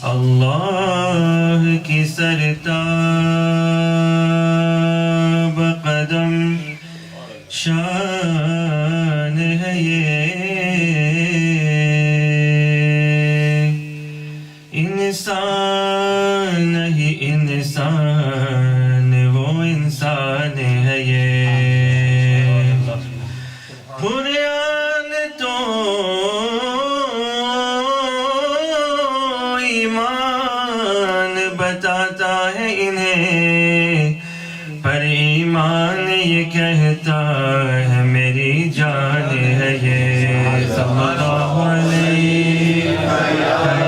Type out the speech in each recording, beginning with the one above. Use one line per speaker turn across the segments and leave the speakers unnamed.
اللہ کی سرتاب قدم شان ہے یہ، انسان نہیں انسان، وہ انسان ہے یہ، قرآن تو ایمان بتاتا ہے انہیں، پر ایمان یہ کہتا ہے میری جان ہے یہ، صلی اللہ علیہ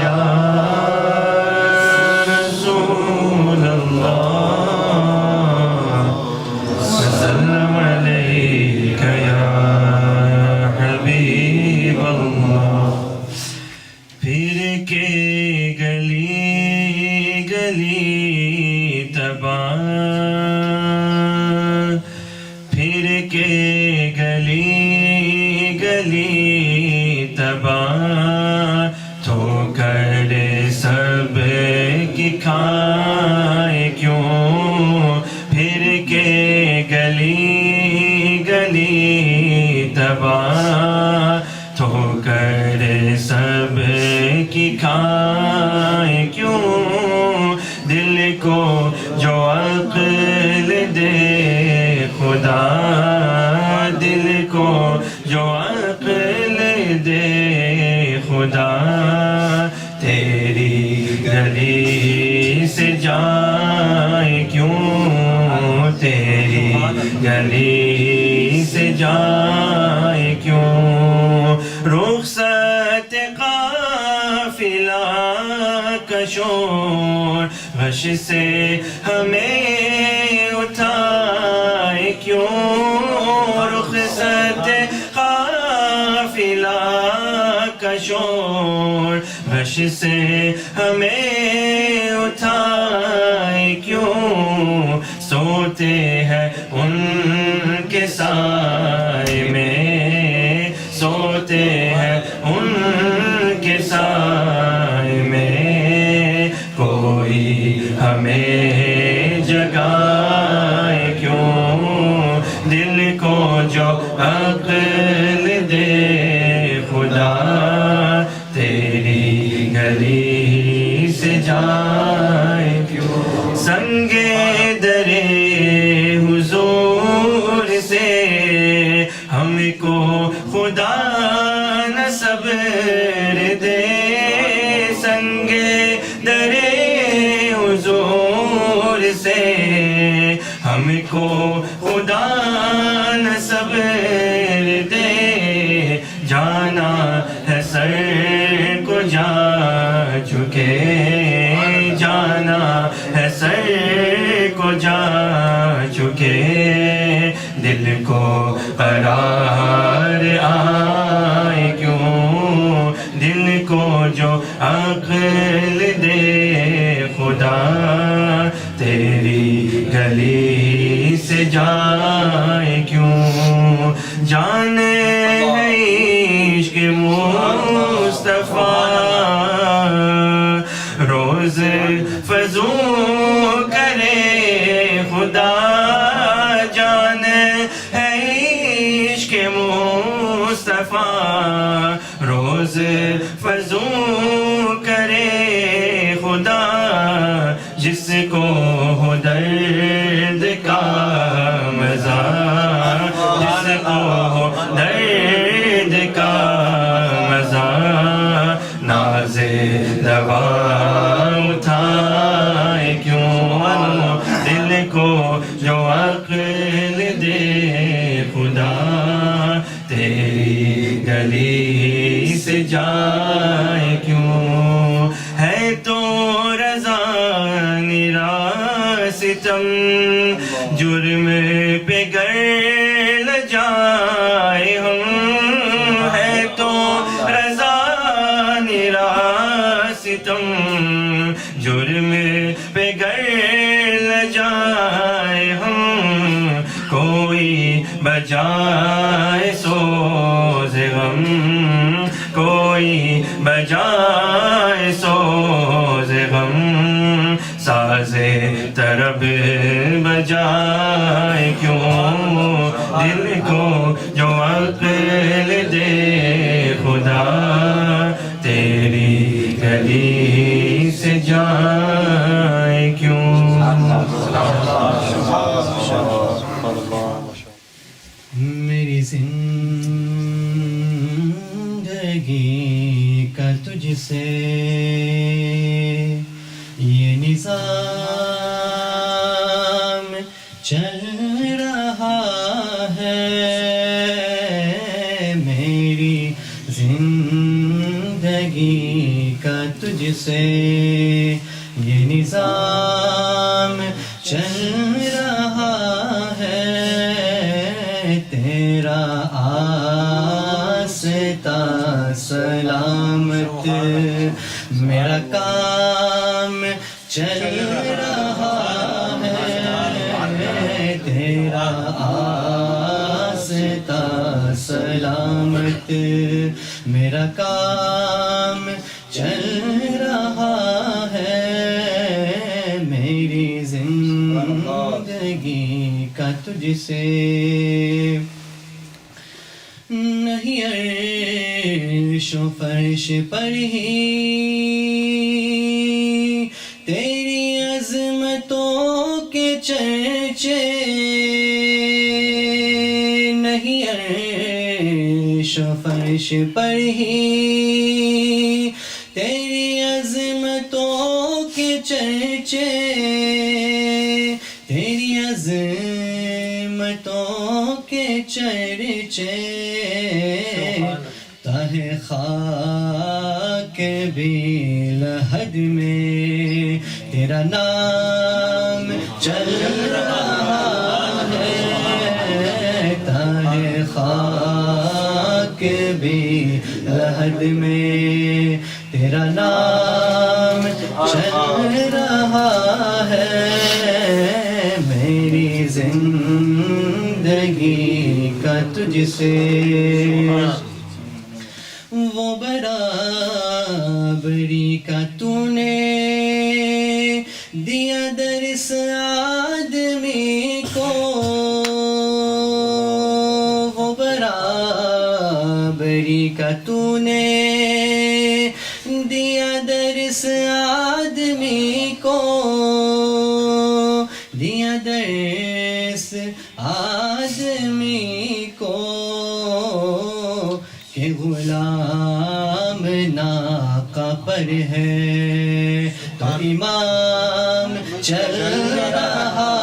یا رسول اللہ، وسلم علیک یا حبیب اللہ۔ پھر کے گلی گلی تباہ، پھر کے گلی گلی تباہ، تو کرے سب کی کھائے کیوں، پھر کے گلی گلی تباہ، تو کرے سب کی کھائے کیوں، دل کو جو عقل دے خدا، دل کو جو عقل دے خدا، تیری گلی سے جائے کیوں، تیری گلی سے جائے کیوں، رخصت قافلہ کا شور غش سے ہمیں اٹھائے کیوں، رخصت قافلہ کا شور غش سے ہمیں اٹھائے کیوں، سوتے ہیں ان کے سائے میں، سوتے ہیں ان کے سائے میں، کوئی ہمیں جگائے کیوں، دل کو جو عقل دے خدا، تیری گلی سے جائے کیوں، سنگے درے حضور سے ہم کو خدا نہ صبر دے، سنگے درے حضور سے ہم کو خدا نہ صبر دے، جانا ہے سر کو جا چکے، جانا ہے سر کو جا چکے، دل کو قرار آئے کیوں، دل کو جو عقل دے خدا، تیری گلی سے جائے کیوں، جانے ہے عشق مصطفیٰ روز فضوں کرے خدا، جانے ہے عشق مصطفیٰ روز فضوں کرے خدا، جس کو ہو درد کا مزہ، جس کو ہو درد کا مزہ، ناز دوا اٹھائے کیوں، دل کو جو عقل دے خدا، تیری گلی سے جائے کیوں، ہے تو رضا نرا ستم، جرم پہ گر لجائے ہم، ہے تو رضا نرا ستم، جرم پہ گر لجائے ہم، کوئی بجائے سوز غم، کوئی بجائے سوز غم ساز طرب بجائے کیوں دل کو جو عقل دے خدا تیری گلی سے جائے کیوں میری زندگی کا تجھ سے یہ نظام چل رہا ہے میری زندگی کا تجھ سے یہ نظام چل رہا ہے تیرا آستا سلامت میرا کام چل رہا ہے تیرا آستا سلامت میرا کام چل رہا ہے میری زندگی کا تجھ سے نہیں عرش و فرش پر ہی تیری عظمتوں کے چرچے نہیں عرش و فرش پر ہی تیری عظمتوں کے چرچے تیری عظمتوں کے چرچے تہ خاک بھی لحد میں تیرا نام چل رہا ہے تہ خاک بھی لحد میں تیرا نام چل رہا ہے میری زندگی کا تجھ سے وہ برابری کا تو نے دیا درس آدمی کو وہ برابری کا تو نے دیا درس آدمی کو دیا درس آدمی کو کہ غلام ناقہ پر ہے تو امام چل رہا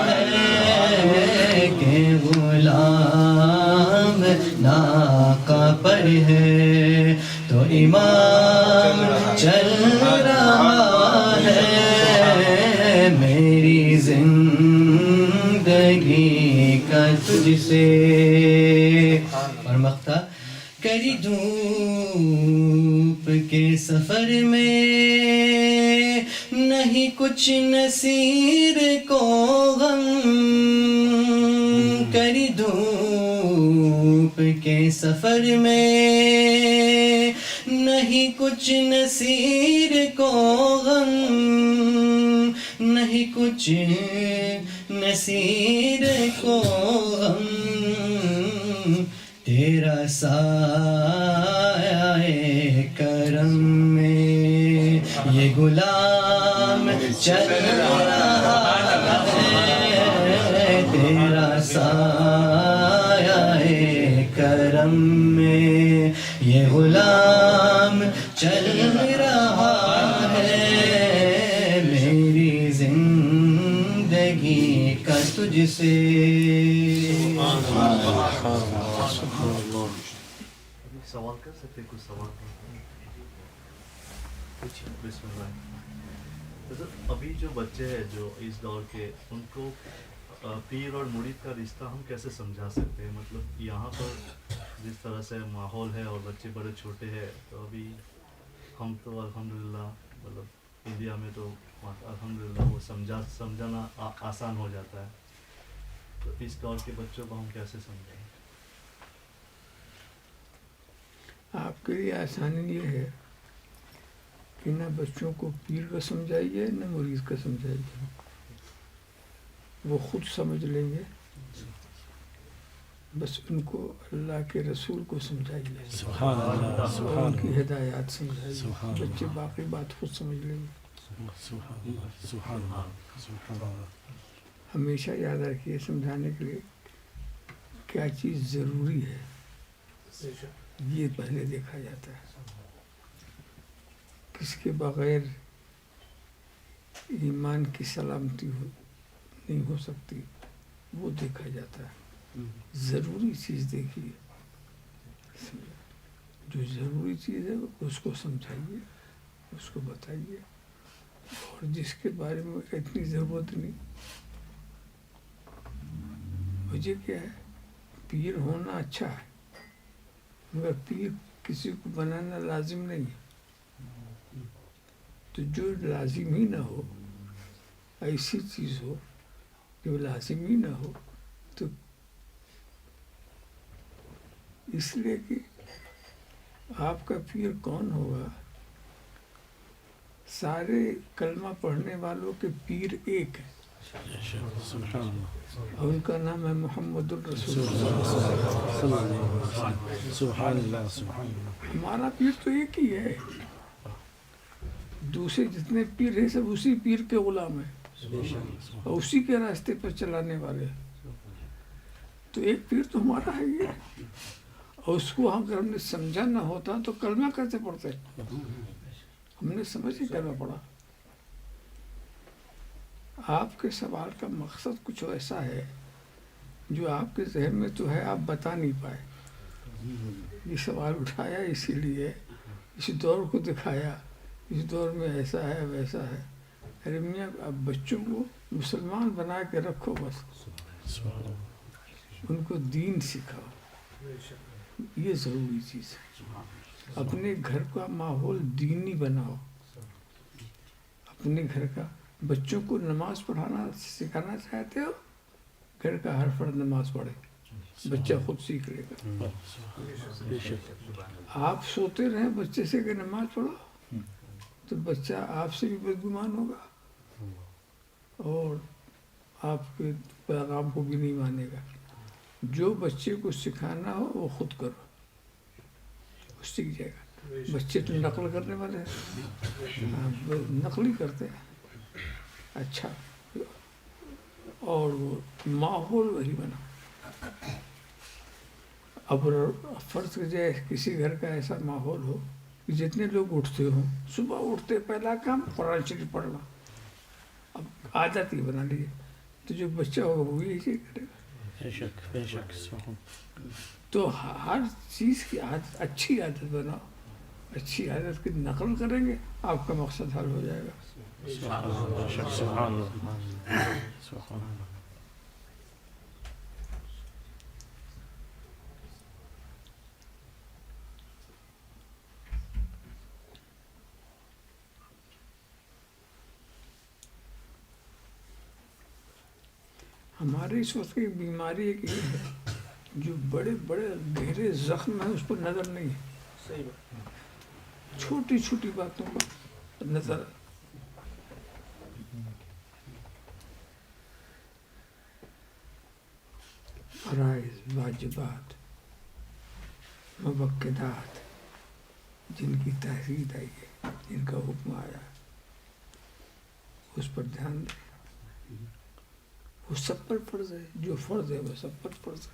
ہے کہ غلام ناقہ پر ہے تو امام چل رہا ہے میری زندگی کا تجھ سے اور مقطع کری دھوپ کے سفر میں نہیں کچھ نصیر کو غم کری دھوپ کے سفر میں نہیں کچھ نصیر کو غم نہیں کچھ نصیر کو غم تیرا سایہ کرم میں یہ غلام چل رہا ہے تیرا سایہ کرم میں یہ غلام چل رہا ہے میری زندگی کا تجھ سے
سوال کر سکتے کچھ سوال بسم اللہ ابھی جو بچے ہیں جو اس دور کے ان کو پیر اور مرید کا رشتہ ہم کیسے سمجھا سکتے ہیں مطلب یہاں پر جس طرح سے ماحول ہے اور بچے بڑے چھوٹے ہیں تو ابھی ہم تو الحمدللہ مطلب انڈیا میں تو الحمدللہ وہ سمجھانا آسان ہو جاتا ہے تو اس دور کے بچوں کو ہم کیسے سمجھائیں
آپ کے لیے آسانی یہ ہے کہ نہ بچوں کو پیر کا سمجھائیے نہ مرید کا سمجھائیے، وہ خود سمجھ لیں گے، بس ان کو اللہ کے رسول کو سمجھائیے
سبحان اللہ
اور
سبحان
ان کی
اللہ
ہدایات سمجھائیے،
سبحان
بچے
اللہ
باقی بات خود سمجھ لیں گے۔
سبحان اللہ سبحان اللہ سبحان اللہ
ہمیشہ یاد رکھیے سمجھانے کے لیے کیا چیز ضروری ہے، یہ پہلے دیکھا جاتا ہے۔ کس کے بغیر ایمان کی سلامتی نہیں ہو سکتی، وہ دیکھا جاتا ہے۔ ضروری چیز دیکھیے، جو ضروری چیز ہے اس کو سمجھائیے، اس کو بتائیے، اور جس کے بارے میں اتنی ضرورت نہیں، مجھے کیا ہے، پیر ہونا اچھا ہے مگر پیر کسی کو بنانا لازم نہیں ہے۔ تو جو لازم ہی نہ ہو، ایسی چیز ہو جو لازم ہی نہ ہو، تو اس لیے کہ آپ کا پیر کون ہوگا؟ سارے کلمہ پڑھنے والوں کے پیر ایک ہے
سبحان اللہ
اور ان کا نام ہے محمد الرسول
صلی
اللہ۔
اللہ علیہ وسلم سبحان اللہ سبحان اللہ
ہمارا پیر تو ایک ہی ہے، دوسرے جتنے پیر ہیں سب اسی پیر کے غلام ہیں اور اسی کے راستے پر چلانے والے ہیں۔ تو ایک پیر تو ہمارا ہے ہی ہے، اور اس کو اگر ہم نے سمجھا نہ ہوتا تو کلمہ کیسے پڑھتے؟ ہم نے سمجھ ہی کلمہ پڑھا۔ آپ کے سوال کا مقصد کچھ ایسا ہے جو آپ کے ذہن میں تو ہے، آپ بتا نہیں پائے۔ یہ سوال اٹھایا اسی لیے، اس دور کو دکھایا، اس دور میں ایسا ہے ویسا ہے۔ ارے میاں، اب بچوں کو مسلمان بنا کے رکھو، بس ان کو دین سکھاؤ، یہ ضروری چیز ہے۔ اپنے گھر کا ماحول دینی بناؤ، اپنے گھر کا بچوں کو نماز پڑھانا سکھانا چاہتے ہو، گھر کا ہر فرد نماز پڑھے، بچہ خود سیکھ لے گا۔
بے شک
آپ سوتے رہیں بچے سے کہ نماز پڑھو، تو بچہ آپ سے بھی بدگمان ہوگا اور آپ کے پیغام کو بھی نہیں مانے گا۔ جو بچے کو سکھانا ہو وہ خود کرو، وہ سیکھ جائے گا۔ بچے تو نقل کرنے والے ہیں، ہاں، نقل ہی کرتے ہیں۔ اچھا، اور وہ ماحول وہی بنا۔ اب فرض کیجیے کسی گھر کا ایسا ماحول ہو کہ جتنے لوگ اٹھتے ہوں، صبح اٹھتے پہلا کام قرآن شریف پڑھنا، اب عادت ہی بنا لیجیے، تو جو بچہ ہوگا وہ یہی کرے گا۔
بے شک بے شک سبحان
تو ہر چیز کی عادت، اچھی عادت بناؤ، اچھی عادت کی نقل کریں گے آپ کا مقصد حل ہو جائے گا۔
اللہ بے شک سبحان اللہ سبحان اللہ
ہمارے اس وقت کی بیماری ایک یہ ہے، جو بڑے بڑے گہرے زخم ہیں اس پر نظر نہیں ہے، چھوٹی چھوٹی باتوں پر نظر۔ فرائض، واجبات، موقدات، جن کی تحریر آئی ہے، جن کا حکم آیا، اس پر دھیان دیں۔ وہ سب پر فرض ہے، جو فرض ہے وہ سب پر فرض ہے،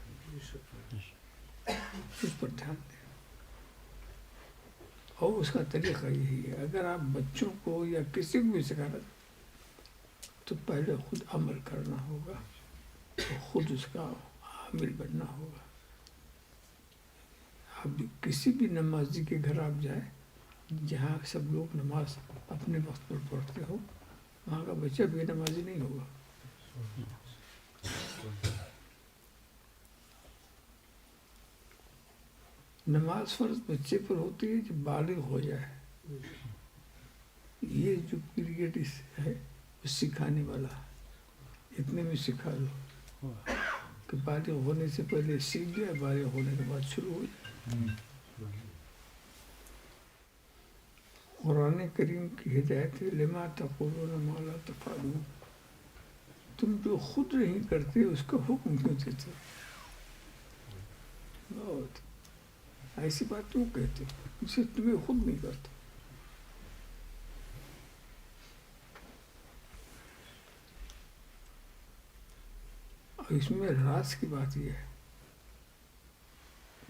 اس پر دھیان دیں۔ اور اس کا طریقہ یہی ہے، اگر آپ بچوں کو یا کسی کو بھی سکھانا تو پہلے خود عمل کرنا ہوگا، خود اس کا عامل بننا ہوگا۔ اب کسی بھی نمازی کے گھر آپ جائیں جہاں سب لوگ نماز اپنے وقت پر پڑھتے ہو، وہاں کا بچہ بے نمازی نہیں ہوگا۔ نماز فرض بچے پر ہوتی ہے جب بالغ ہو جائے۔ یہ جو پیریڈ ہے وہ سکھانے والا ہے، اتنے میں سکھا دو کہ بالغ ہونے سے پہلے سیکھ گیا، بالغ ہونے کے بعد شروع ہو جائے۔ قرآن کریم کی ہدایت ہے لما تقولون ما لا تفعلون. تم جو خود نہیں کرتے اس کا حکم کیوں دیتے؟ بہت ایسی بات کیوں کہتے جسے تمہیں خود نہیں کرتے؟ اور اس میں راز کی بات یہ ہے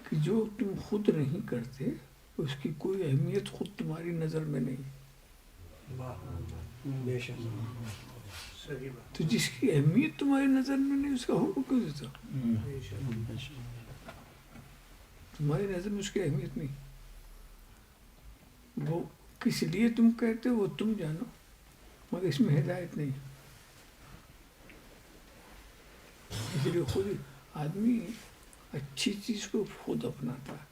کہ جو تم خود نہیں کرتے اس کی کوئی اہمیت خود تمہاری نظر میں نہیں. تو جس کی اہمیت تمہاری نظر میں نہیں اس کا حکم کیوں دیتا؟ تمہاری نظر میں اس کی اہمیت نہیں. وہ کس لیے تم کہتے ہو وہ تم جانو، مگر اس میں ہدایت نہیں. اس لیے خود آدمی اچھی چیز کو خود اپناتا ہے،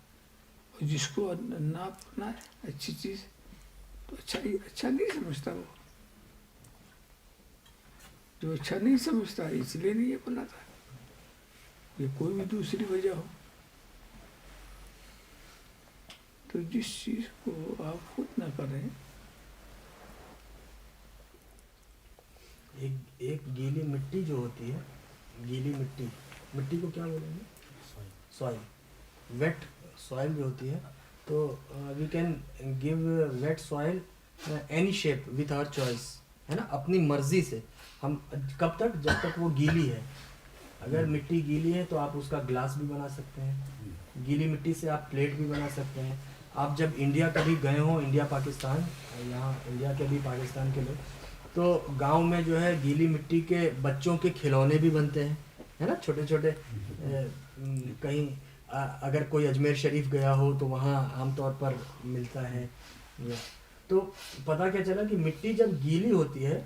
اور جس کو نہ اپنا ہے اچھی چیز تو اچھا نہیں سمجھتا. وہ جو اچھا نہیں سمجھتا اس لیے نہیں اپناتا، یہ کوئی بھی دوسری وجہ ہو. تو جس چیز کو آپ خود نہ کریں.
ایک گیلی مٹی جو ہوتی ہے، گیلی مٹی کو کیا بولیں گے؟ سوائل. ویٹ سوائل جو ہوتی ہے تو we can give wet soil any shape with our choice, ہے نا، اپنی مرضی سے. ہم کب تک؟ جب تک وہ گیلی ہے. اگر مٹی گیلی ہے تو آپ اس کا گلاس بھی بنا سکتے ہیں، گیلی مٹی سے آپ پلیٹ بھی بنا سکتے ہیں. آپ جب انڈیا کبھی گئے ہوں، انڈیا پاکستان، یہاں انڈیا کے بھی پاکستان کے لوگ، تو گاؤں میں جو ہے گیلی مٹی کے بچوں کے کھلونے بھی بنتے ہیں، ہے نا، چھوٹے چھوٹے. کہیں اگر کوئی اجمیر شریف گیا ہو تو وہاں عام طور پر ملتا ہے. تو پتہ کیا چلا کہ مٹی جب گیلی ہوتی ہے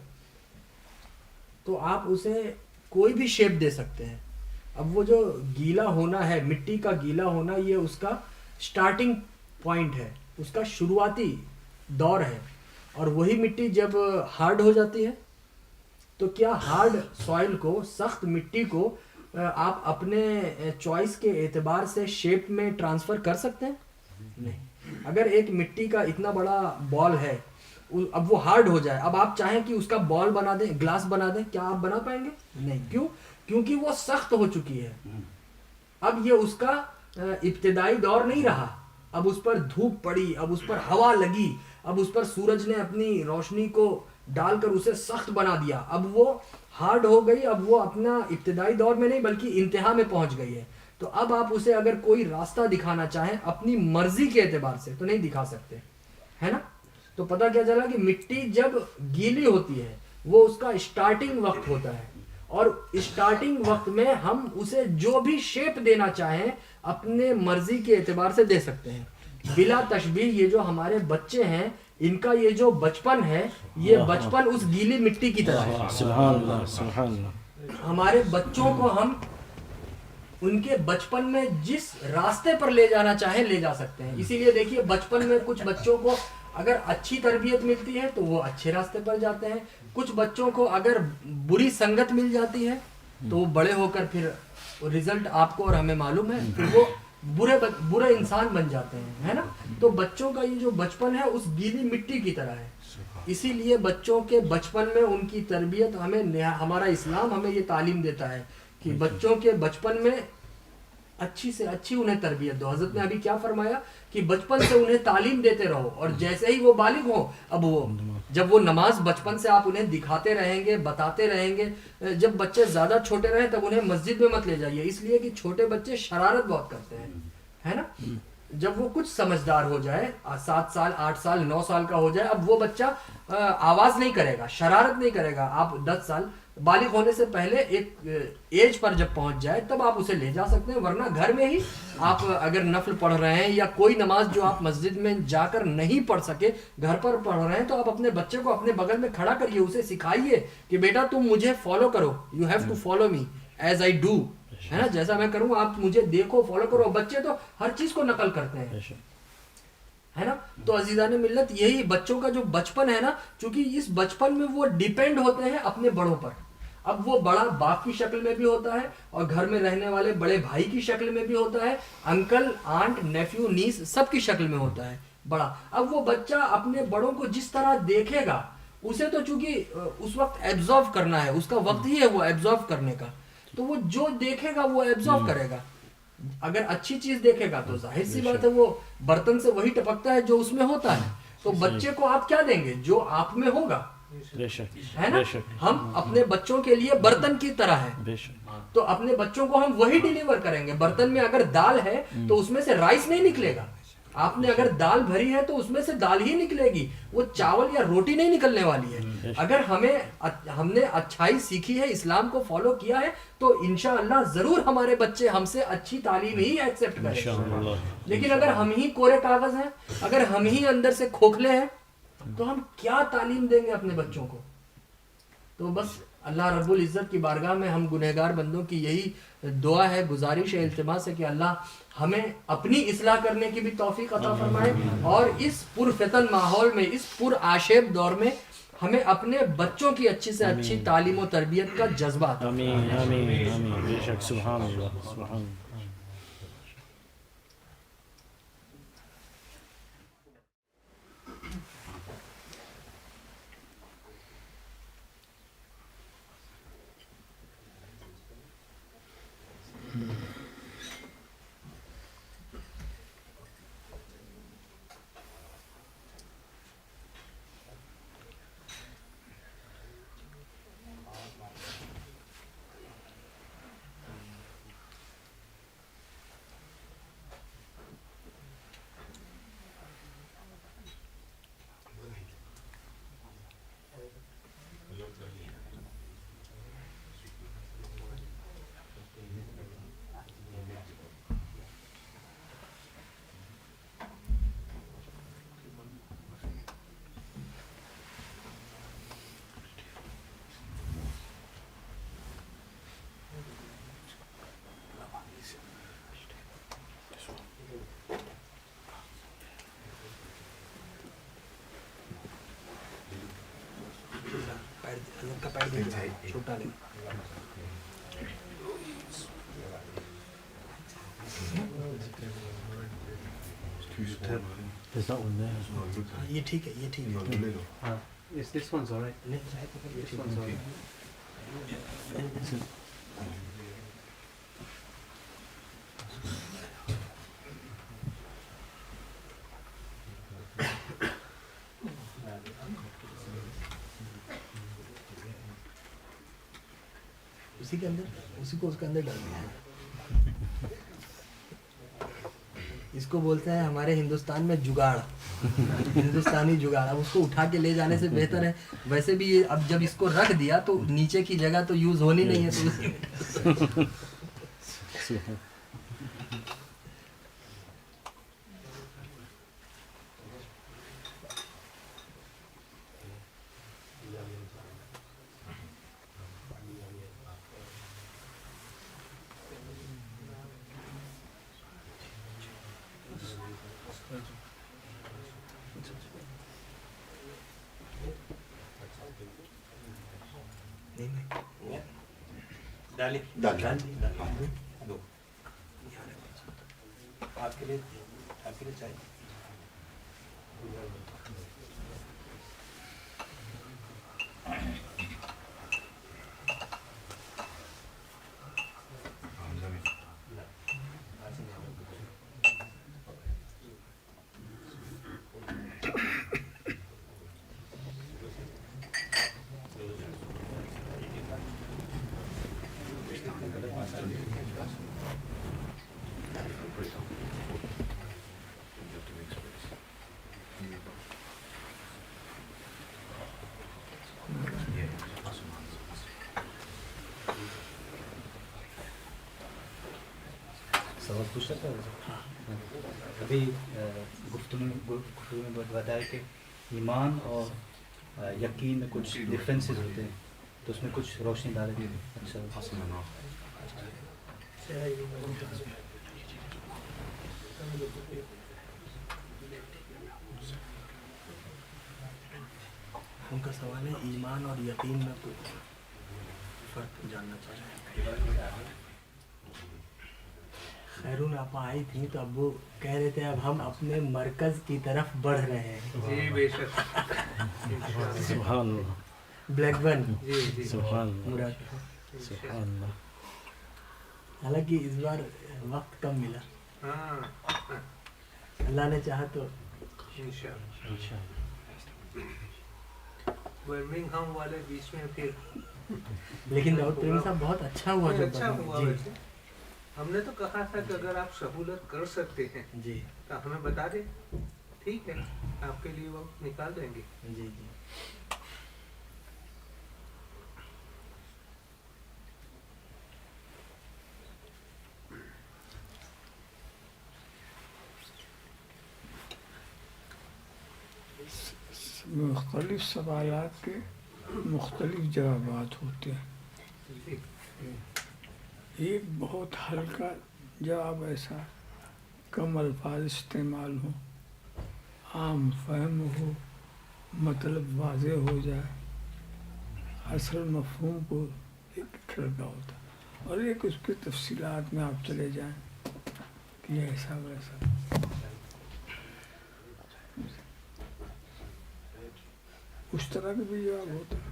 تو آپ اسے کوئی بھی شیپ دے سکتے ہیں. اب وہ جو گیلا ہونا ہے، مٹی کا گیلا ہونا، یہ اس کا سٹارٹنگ پوائنٹ ہے، اس کا شروعاتی دور ہے. اور وہی مٹی جب ہارڈ ہو جاتی ہے تو کیا ہارڈ سوائل کو، سخت مٹی کو آپ اپنے چوائس کے اعتبار سے شیپ میں ٹرانسفر کر سکتے ہیں؟ نہیں. اگر ایک مٹی کا اتنا بڑا بال ہے، اب وہ ہارڈ ہو جائے، اب آپ چاہیں کہ اس کا بال بنا دیں، گلاس بنا دیں، کیا آپ بنا پائیں گے؟ نہیں. کیوں؟ کیونکہ وہ سخت ہو چکی ہے. اب یہ اس کا ابتدائی دور نہیں رہا. اب اس پر دھوپ پڑی، اب اس پر ہوا لگی، اب اس پر سورج نے اپنی روشنی کو ڈال کر اسے سخت بنا دیا. اب وہ ہارڈ ہو گئی، اب وہ اپنا ابتدائی دور میں نہیں بلکہ انتہا میں پہنچ گئی ہے. تو اب آپ اسے اگر کوئی راستہ دکھانا چاہیں اپنی مرضی کے اعتبار سے تو نہیں دکھا سکتے، ہے نا. تو پتہ کیا چلا کہ مٹی جب گیلی ہوتی ہے وہ اس کا اسٹارٹنگ وقت ہوتا ہے، اور اسٹارٹنگ وقت میں ہم اسے جو بھی شیپ دینا چاہیں اپنے مرضی کے اعتبار سے دے سکتے ہیں بلا تشبیہ. یہ جو ہمارے بچے ہیں ان کا یہ جو بچپن ہے، یہ بچپن اس گیلی مٹی کی طرح ہے.
سبحان اللہ سبحان اللہ.
ہمارے بچوں کو ہم ان کے بچپن میں جس راستے پر لے جانا چاہیں لے جا سکتے ہیں. اسی لیے دیکھیے بچپن میں کچھ بچوں کو اگر اچھی تربیت ملتی ہے تو وہ اچھے راستے پر جاتے ہیں. کچھ بچوں کو اگر بری سنگت مل جاتی ہے تو وہ بڑے ہو کر پھر رزلٹ آپ کو اور ہمیں معلوم ہے، پھر وہ برے انسان بن جاتے ہیں، ہے نا. تو بچوں کا یہ جو بچپن ہے اس گیلی مٹی کی طرح ہے. اسی لیے بچوں کے بچپن میں ان کی تربیت ہمارا اسلام ہمیں یہ تعلیم دیتا ہے کہ بچوں کے بچپن میں اچھی سے اچھی انہیں تربیت دو. حضرت نے ابھی کیا فرمایا کہ بچپن سے انہیں تعلیم دیتے رہو، اور جیسے ہی وہ بالغ ہو، اب وہ جب وہ نماز بچپن سے آپ انہیں دکھاتے رہیں گے، بتاتے رہیں گے. جب بچے زیادہ چھوٹے رہیں تب انہیں مسجد میں مت لے جائیے، اس لیے کہ چھوٹے بچے شرارت بہت کرتے ہیں، ہے نا. جب وہ کچھ سمجھدار ہو جائے، 7 سال 8 سال 9 سال کا ہو جائے، اب وہ بچہ آواز نہیں کرے گا، شرارت نہیں کرے گا. آپ 10 سال بالغ ہونے سے پہلے ایک ایج پر جب پہنچ جائے تب آپ اسے لے جا سکتے ہیں. ورنہ گھر میں ہی آپ اگر نفل پڑھ رہے ہیں یا کوئی نماز جو آپ مسجد میں جا کر نہیں پڑھ سکے گھر پر پڑھ رہے ہیں، تو آپ اپنے بچے کو اپنے بغل میں کھڑا کریے، اسے سکھائیے کہ بیٹا تم مجھے فالو کرو، you have to follow me as I do, ہے نا، جیسا میں کروں آپ مجھے دیکھو، فالو کرو. بچے تو ہر چیز کو نقل کرتے ہیں، ہے نا. تو عزیزان ملت، یہی بچوں کا جو بچپن ہے نا، چونکہ اس بچپن میں وہ ڈیپینڈ ہوتے ہیں اپنے بڑوں پر. اب وہ بڑا باپ کی شکل میں بھی ہوتا ہے اور گھر میں رہنے والے بڑے بھائی کی شکل میں بھی ہوتا ہے، انکل آنٹ نیفیو نیس سب کی شکل میں ہوتا ہے. بڑا. اب وہ بچہ اپنے بڑوں کو جس طرح دیکھے گا, اسے تو چونکہ اس وقت ایبزارو کرنا ہے, اس کا وقت ہی ہے وہ ایبزارو کرنے کا, تو وہ جو دیکھے گا وہ ایبزارو کرے گا. اگر اچھی چیز دیکھے گا تو ظاہر سی بات ہے وہ برتن سے وہی ٹپکتا ہے جو اس میں ہوتا ہے. تو بچے کو آپ کیا دیں گے؟ جو آپ میں ہوگا, ہے نا. ہم اپنے بچوں کے لیے برتن کی طرح ہیں, تو اپنے بچوں کو ہم وہی ڈیلیور کریں گے. برتن میں اگر دال ہے تو اس میں سے رائس نہیں نکلے گا. آپ نے اگر دال بھری ہے تو اس میں سے دال ہی نکلے گی, وہ چاول یا روٹی نہیں نکلنے والی ہے. اگر ہم نے اچھائی سیکھی ہے, اسلام کو فالو کیا ہے, تو انشاءاللہ ضرور ہمارے بچے ہم سے اچھی تعلیم ہی ایکسیپٹ کریں گے. لیکن اگر ہم ہی کورے کاغذ ہیں, اگر ہم ہی اندر سے کھوکھلے ہیں, تو ہم کیا تعلیم دیں گے اپنے بچوں کو؟ تو بس اللہ رب العزت کی بارگاہ میں ہم گنہگار بندوں کی یہی دعا ہے, گزارش ہے, التماس ہے کہ اللہ ہمیں اپنی اصلاح کرنے کی بھی توفیق عطا فرمائے, اور اس پرفتن ماحول میں, اس پر آشیب دور میں ہمیں اپنے بچوں کی اچھی سے اچھی تعلیم و تربیت کا جذبہ عطا فرمائے.
آمین آمین آمین, بے شک, سبحان اللہ سبحان اللہ.
چھوٹا لے. یہ ٹھیک ہے, یہ ٹھیک ہے.
This one's alright.
This
one's alright.
اسی کے اندر, اسی کو اس کے اندر ڈال دیا. اس کو بولتے ہیں ہمارے ہندوستان میں جگاڑ, ہندوستانی جگاڑ. اب اس کو اٹھا کے لے جانے سے بہتر ہے, ویسے بھی اب جب اس کو رکھ دیا تو نیچے کی جگہ تو یوز ہونی نہیں ہے, تو
آپ کے لیے چاہیے.
سوال پوچھ سکتا ہے؟ ابھی گفتگو میں بتایا کہ ایمان اور یقین میں کچھ ڈفرینسز ہوتے ہیں, تو اس میں کچھ روشنی ڈالے گی. اچھا,
ان کا سوال ہے ایمان اور یقین میں کوئی فرق جاننا چاہ رہے ہیں. خیرون آپ آئی تھیں تو اب وہ کہہ رہے تھے اب ہم اپنے مرکز کی طرف بڑھ رہے ہیں.
جی بے شک.
سبحان اللہ
بلیک بن
جی جی
سبحان اللہ
مراد.
سبحان اللہ.
حالانکہ اس بار وقت کم ملا,
ہاں
اللہ نے چاہا تو.
انشاءاللہ. برمنگھم والے بیچ میں پھر
لیکن داؤد پریمی صاحب بہت اچھا ہوا جو
اچھا ہوا.
جی
ویسے ہم نے تو کہا تھا کہ اگر آپ سہولت کر سکتے ہیں
جی
تو ہمیں بتا دیں, ٹھیک ہے, آپ کے لیے وقت نکال دیں گے.
جی جی.
مختلف سوالات کے مختلف جوابات ہوتے ہیں.
جی
ایک بہت ہلکا جواب ایسا کم الفاظ استعمال ہو, عام فہم ہو, مطلب واضح ہو جائے, اصل مفہوم کو ایک کھڑکا ہوتا ہے, اور ایک اس کی تفصیلات میں آپ چلے جائیں کہ ایسا ویسا. اس طرح کا بھی جواب ہوتا ہے.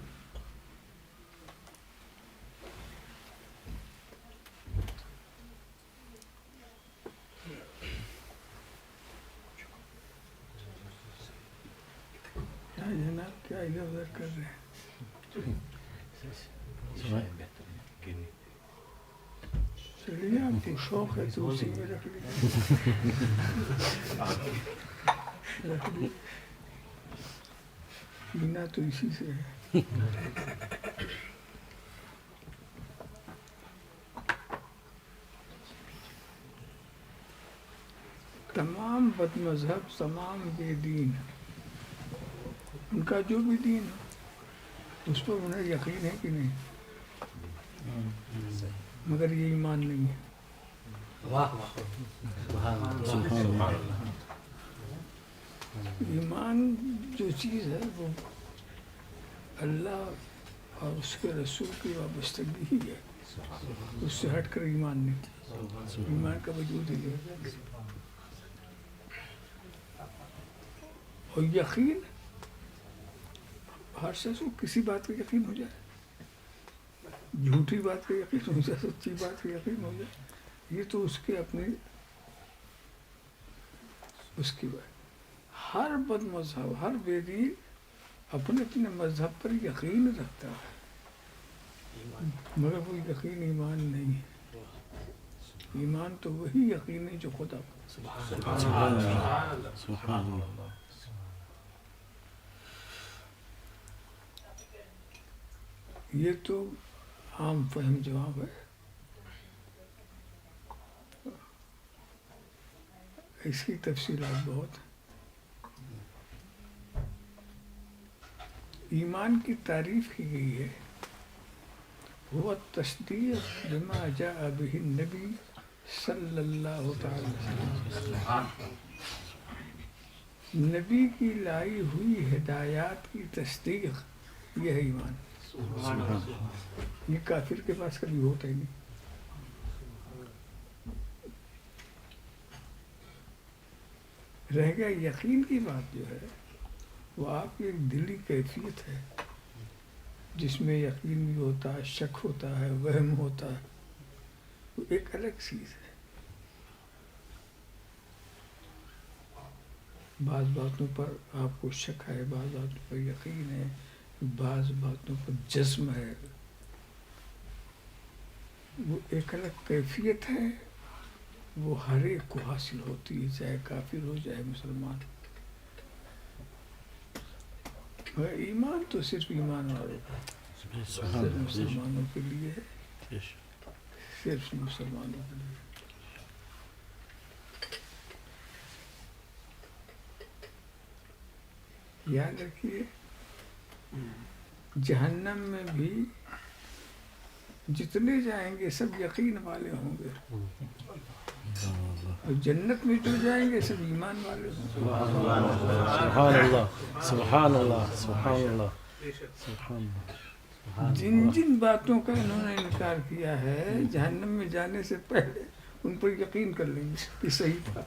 جناب کیا ادھر ادھر کر رہے ہیں؟ چلیے آپ کو شوق ہے تو اسی میں رکھ لیجیے. پینا تو اسی سے ہے. تمام بد مذہب, تمام بے دین, ان کا جو بھی دین ہے اس پر انہیں یقین ہے کہ نہیں, مگر یہ ایمان نہیں ہے.
واہ واہ.
سبحان اللہ.
ایمان جو چیز ہے وہ اللہ اور اس کے رسول کی وابستگی ہی ہے, اس سے ہٹ کر ایمان نہیں. ایمان کا وجود ہی ہے. اور یقین ہر شخص کو کسی بات کا یقین ہو جائے, جھوٹی بات کا یقین ہو جائے, سچی بات کا یقین ہو جائے, یہ تو اس کے اپنے اس کی بات. ہر بد مذہب, ہر بے دین اپنے اپنے مذہب پر یقین رکھتا ہے, مگر وہ یقین ایمان نہیں ہے. ایمان تو وہی یقین ہے جو خدا کو.
سبحان اللہ سبحان اللہ.
یہ تو عام فہم جواب ہے. اس کی تفصیلات بہت ہیں. ایمان کی تعریف کی گئی ہے, وہ تصدیق بما جاء به النبی صلی اللہ تعالی وسلم. نبی کی لائی ہوئی ہدایات کی تصدیق, یہ ہے ایمان. یہ کافر کے پاس کبھی ہوتا ہی نہیں. رہ گیا یقین کی بات جو ہے, وہ آپ کی ایک دلی کیفیت ہے جس میں یقین بھی ہوتا ہے, شک ہوتا ہے, وہم ہوتا ہے, وہ ایک الگ چیز ہے. بعض باتوں پر آپ کو شک ہے, بعض باتوں پر یقین ہے, بعض باتوں پر جزم ہے. وہ ایک الگ کیفیت ہے, وہ ہر ایک کو حاصل ہوتی ہے, چاہے کافر ہو چاہے مسلمان. ایمان تو صرف ایمان والوں کا, صرف مسلمانوں کے لیے ہے, صرف مسلمانوں کے لیے. یاد رکھیے, جہنم میں بھی جتنے جائیں گے سب یقین والے ہوں گے, اور جنت میں جو جائیں گے سب ایمان والے ہوں گے.
سبحان اللہ سبحان اللہ سبحان اللہ سبحان اللہ.
جن جن باتوں کا انہوں نے انکار کیا ہے, جہنم میں جانے سے پہلے ان پر یقین کر لیں گے کہ صحیح تھا.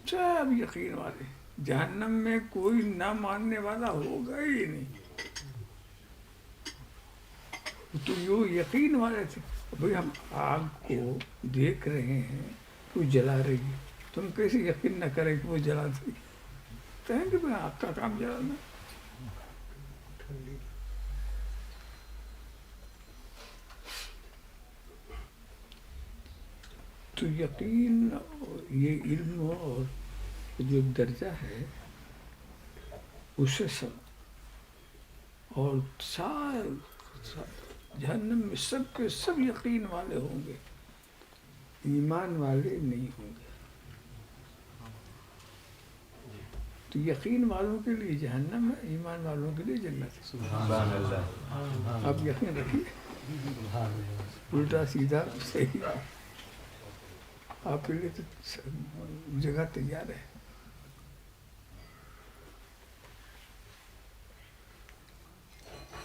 سب یقین والے. جہنم میں کوئی نہ ماننے والا ہوگا ہی نہیں. تو یہ یقین والے تھے. بھئی ہم آگ کو دیکھ رہے ہیں وہ جلا رہی ہے، تم کیسے یقین نہ کریں کہ وہ جلاتی ہے؟ کہیں کہ بھئی آگ کا کام جلانا. تو یقین یہ علم اور جو درجہ ہے اس سے سب، اور جہنم میں سب کے سب یقین والے ہوں گے، ایمان والے نہیں ہوں گے. تو یقین والوں کے لیے جہنم ہے، ایمان والوں کے لیے جنت ہے.
سبحان اللہ.
آپ یقین رکھیے، الٹا سیدھا صحیح آپ کے لیے تو جگہ تیار ہے.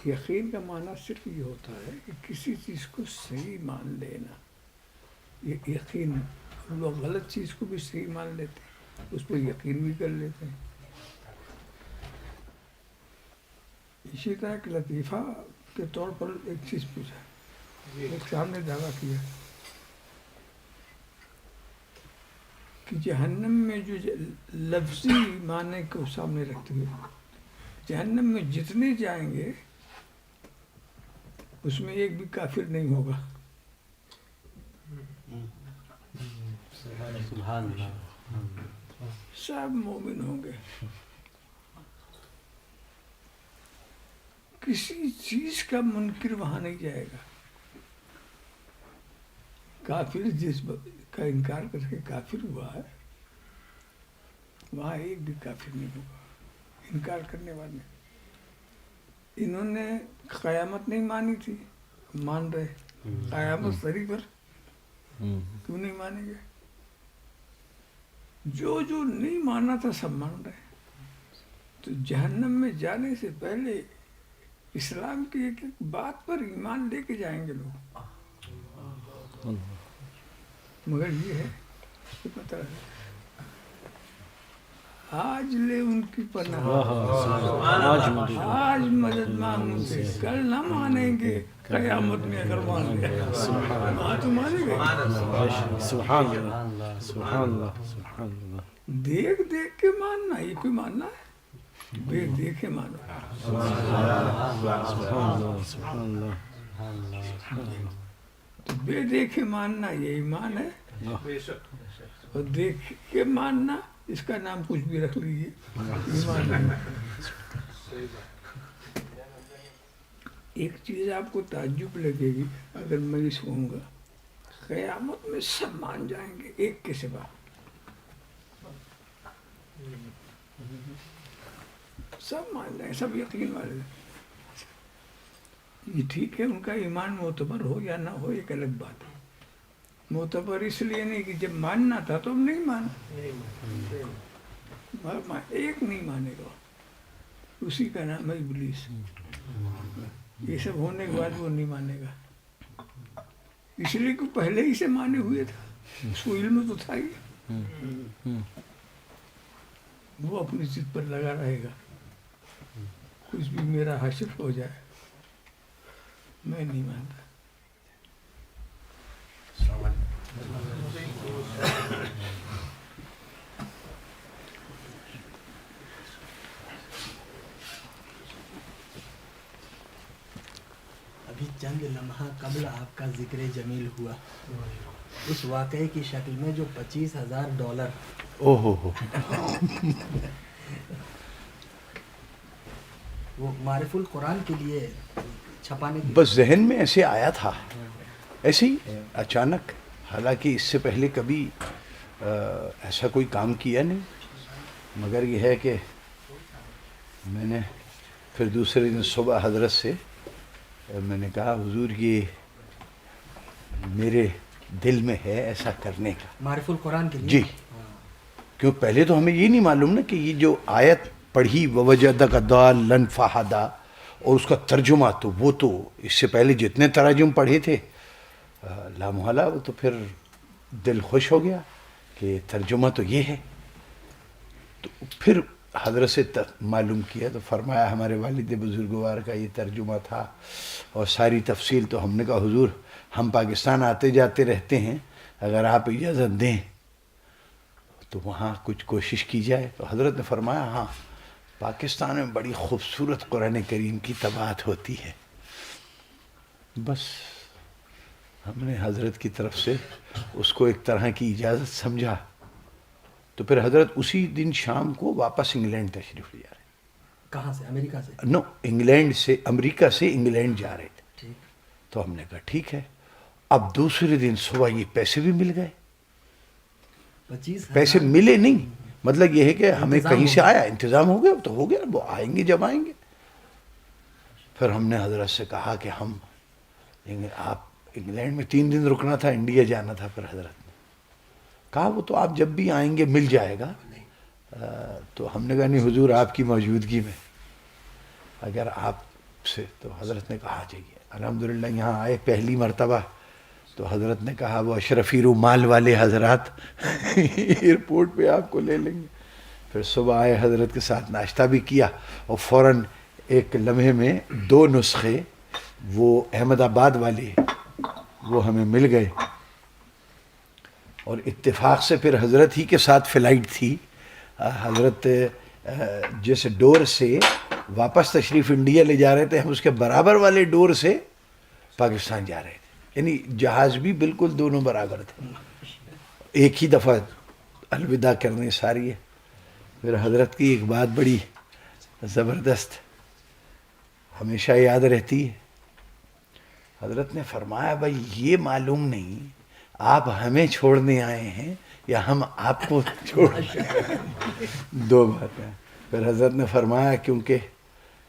یقین کا معنی صرف یہ ہوتا ہے کہ کسی چیز کو صحیح مان لینا. یہ یقین، ہم لوگ غلط چیز کو بھی صحیح مان لیتے ہیں، اس پر یقین بھی کر لیتے ہیں. اسی طرح کہ لطیفہ کے طور پر ایک چیز پوچھا، ایک سامنے دعویٰ کیا کہ جہنم میں جو لفظی معنی کو سامنے رکھتے ہوئے جہنم میں جتنے جائیں گے اس میں ایک بھی کافر نہیں ہوگا.
سبحان اللہ.
سب مومن ہوں گے. کسی چیز کا منکر وہاں نہیں جائے گا. کافر جس کا انکار کر کے کافر ہوا ہے وہاں ایک بھی کافر نہیں ہوگا. انکار کرنے والے انہوں نے قیامت نہیں مانی تھی، مان رہے. قیامت سری پر کیوں نہیں مانیں گے؟ جو نہیں مانا تھا سب مان رہے. تو جہنم میں جانے سے پہلے اسلام کی ایک ایک بات پر ایمان لے کے جائیں گے لوگ. مگر یہ ہے کہ پتہ ہے آج لے ان کی پناہ، آج مدد مانگ ان سے، کل نہ مانیں گے. قیامت میں اگر مان لیں وہاں تو مانیں گے.
سبحان اللہ. سبحان اللہ. سبحان اللہ.
دیکھ دیکھ کے ماننا یہ کوئی ماننا ہے؟ بے دیکھے مانو.
سبحان اللہ.
تو بے دیکھے ماننا یہ ایمان ہے،
بے شک.
اور دیکھ کے ماننا اس کا نام کچھ بھی رکھ لیجیے، ایمان ہے.
صحیح بات.
ایک چیز آپ کو تعجب لگے گی اگر میں اس کہوں گا، قیامت میں سب مان جائیں گے ایک کے سوا. سب مان جائیں، سب یقین والے. یہ ٹھیک ہے ان کا ایمان معتبر ہو یا نہ ہو ایک الگ بات ہے. معتبر اس لیے نہیں کہ جب ماننا تھا تو ہم نہیں مانا. ایک نہیں مانے گا، اسی کا نام ہے ابلیس. یہ سب ہونے کے بعد وہ نہیں مانے گا، اس لیے کہ پہلے ہی سے مانے ہوئے تھا، اس کو علم تو تھا ہی. وہ اپنی ضد پر لگا رہے گا، کچھ بھی میرا حاصل ہو جائے میں نہیں مانتا.
ابھی چند لمحہ قبل آپ کا ذکر جمیل ہوا، اس واقعے کی شکل میں جو $25,000
او ہو
وہ معرف القرآن کے لیے چھپانے کی
بس ذہن میں ایسے آیا تھا، ایسے ہی اچانک. حالانکہ اس سے پہلے کبھی ایسا کوئی کام کیا نہیں، مگر یہ ہے کہ میں نے پھر دوسرے دن صبح حضرت سے میں نے کہا حضور یہ میرے دل میں ہے ایسا کرنے کا.
معرف القرآن کے لیے
جی، کیوں پہلے تو ہمیں یہ نہیں معلوم نا کہ یہ جو آیت پڑھی وَوَجَدَكَ ضَالًّا فَہَدَىٰ اور اس کا ترجمہ، تو وہ تو اس سے پہلے جتنے تراجم پڑھے تھے لامحالہ وہ تو پھر دل خوش ہو گیا کہ ترجمہ تو یہ ہے. تو پھر حضرت سے معلوم کیا تو فرمایا ہمارے والد بزرگوار کا یہ ترجمہ تھا اور ساری تفصیل. تو ہم نے کہا حضور ہم پاکستان آتے جاتے رہتے ہیں, اگر آپ اجازت دیں تو وہاں کچھ کوشش کی جائے. تو حضرت نے فرمایا ہاں پاکستان میں بڑی خوبصورت قرآن کریم کی طباعت ہوتی ہے. بس ہم نے حضرت کی طرف سے اس کو ایک طرح کی اجازت سمجھا. تو پھر حضرت اسی دن شام کو واپس انگلینڈ تشریف لے جا رہے تھے.
کہاں سے؟ امریکہ سے؟
نو, انگلینڈ سے, امریکہ سے انگلینڈ جا رہے تھے.
ٹھیک.
تو ہم نے کہا ٹھیک ہے. اب دوسرے دن صبح یہ پیسے بھی مل گئے.
25
پیسے ملے نہیں, مطلب یہ ہے کہ ہمیں
انتظام
کہیں
ہو
سے
گیا.
آیا, انتظام ہو گیا تو ہو گیا, وہ آئیں گے جب آئیں گے. پھر ہم نے حضرت سے کہا کہ ہم آپ انگلینڈ میں 3 دن رکنا تھا, انڈیا جانا تھا. پھر حضرت نے کہا وہ تو آپ جب بھی آئیں گے مل جائے گا. تو ہم نے کہا نہیں حضور آپ کی موجودگی میں اگر آپ سے. تو حضرت نے کہا جائیے. الحمدللہ یہاں آئے پہلی مرتبہ تو حضرت نے کہا وہ اشرفی رومال والے حضرات ایئرپورٹ پہ آپ کو لے لیں گے. پھر صبح آئے, حضرت کے ساتھ ناشتہ بھی کیا اور فوراً ایک لمحے میں 2 نسخے وہ احمد آباد والے وہ ہمیں مل گئے. اور اتفاق سے پھر حضرت ہی کے ساتھ فلائٹ تھی. حضرت جس ڈور سے واپس تشریف انڈیا لے جا رہے تھے ہم اس کے برابر والے ڈور سے پاکستان جا رہے تھے. یعنی جہاز بھی بالکل دونوں برابر تھے. ایک ہی دفعہ الوداع کرنے ساری ہے. پھر حضرت کی ایک بات بڑی زبردست ہمیشہ یاد رہتی ہے. حضرت نے فرمایا بھائی یہ معلوم نہیں آپ ہمیں چھوڑنے آئے ہیں یا ہم آپ کو چھوڑ. 2 باتیں. پھر حضرت نے فرمایا کیونکہ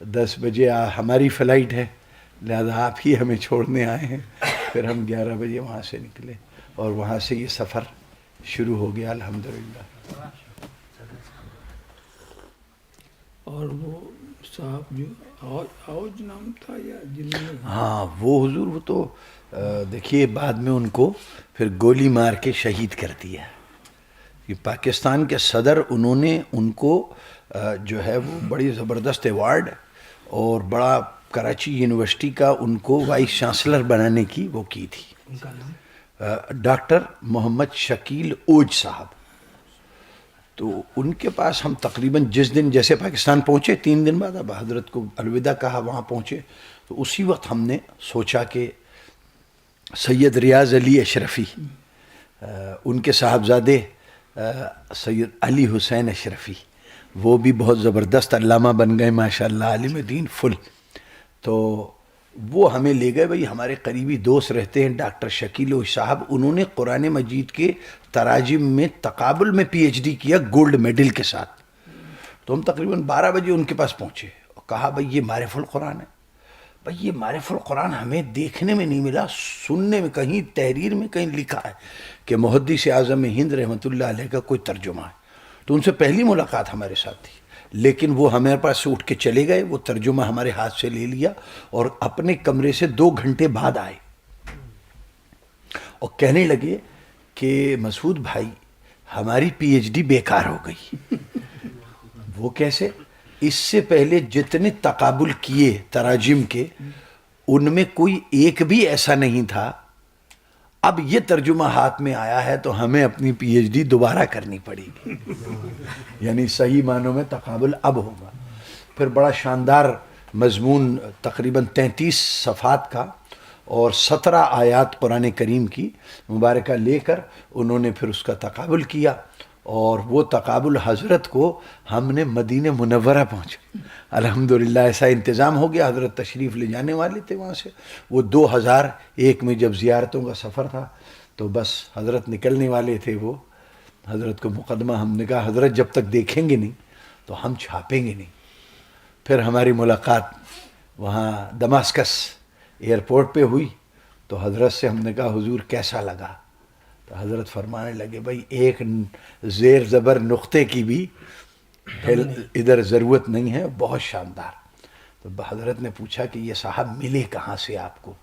10 بجے ہماری فلائٹ ہے لہذا آپ ہی ہمیں چھوڑنے آئے ہیں. پھر ہم 11 بجے وہاں سے نکلے اور وہاں سے یہ سفر شروع ہو گیا الحمدللہ.
اور وہ صاحب جو آؤج نام تھا یا جنہوں نے
ہاں وہ حضور وہ تو دیکھیے بعد میں ان کو پھر گولی مار کے شہید کر دیا. یہ پاکستان کے صدر انہوں نے ان کو جو ہے وہ بڑی زبردست ایوارڈ اور بڑا کراچی یونیورسٹی کا ان کو وائس چانسلر بنانے کی وہ کی تھی.
ان کا نام
ڈاکٹر محمد شکیل اوج صاحب. تو ان کے پاس ہم تقریباً جس دن جیسے پاکستان پہنچے 3 دن بعد اب حضرت کو الوداع کہا وہاں پہنچے تو اسی وقت ہم نے سوچا کہ سید ریاض علی اشرفی ان کے صاحبزادے سید علی حسین اشرفی وہ بھی بہت زبردست علامہ بن گئے ماشاء اللہ, عالم دین فل. تو وہ ہمیں لے گئے. بھائی ہمارے قریبی دوست رہتے ہیں ڈاکٹر شکیل اوج صاحب, انہوں نے قرآن مجید کے تراجم میں تقابل میں PhD کیا گولڈ میڈل کے ساتھ. تو ہم تقریباً 12 بجے ان کے پاس پہنچے اور کہا بھائی یہ معرف القرآن ہے. بھائی یہ معرف القرآن ہمیں دیکھنے میں نہیں ملا, سننے میں کہیں تحریر میں کہیں لکھا ہے کہ محدث اعظم ہند رحمۃ اللہ علیہ کا کوئی ترجمہ ہے. تو ان سے پہلی ملاقات ہمارے ساتھ تھی لیکن وہ ہمارے پاس سے اٹھ کے چلے گئے. وہ ترجمہ ہمارے ہاتھ سے لے لیا اور اپنے کمرے سے 2 گھنٹے بعد آئے اور کہنے لگے کہ مسعود بھائی ہماری PhD بیکار ہو گئی. وہ کیسے؟ اس سے پہلے جتنے تقابل کیے تراجم کے ان میں کوئی ایک بھی ایسا نہیں تھا. اب یہ ترجمہ ہاتھ میں آیا ہے تو ہمیں اپنی PhD دوبارہ کرنی پڑے گی. یعنی صحیح معنوں میں تقابل اب ہوگا. پھر بڑا شاندار مضمون تقریباً 33 صفحات کا اور 17 آیات قرآن کریم کی مبارکہ لے کر انہوں نے پھر اس کا تقابل کیا اور وہ تقابل حضرت کو ہم نے مدینہ منورہ پہنچا. الحمدللہ ایسا انتظام ہو گیا. حضرت تشریف لے جانے والے تھے وہاں سے. وہ 2001 میں جب زیارتوں کا سفر تھا تو بس حضرت نکلنے والے تھے. وہ حضرت کو مقدمہ ہم نے کہا حضرت جب تک دیکھیں گے نہیں تو ہم چھاپیں گے نہیں. پھر ہماری ملاقات وہاں دماسکس ایئرپورٹ پہ ہوئی تو حضرت سے ہم نے کہا حضور کیسا لگا؟ تو حضرت فرمانے لگے بھائی ایک زیر زبر نقطے کی بھی ادھر ضرورت نہیں ہے, بہت شاندار. تو حضرت نے پوچھا کہ یہ صاحب ملے کہاں سے آپ کو؟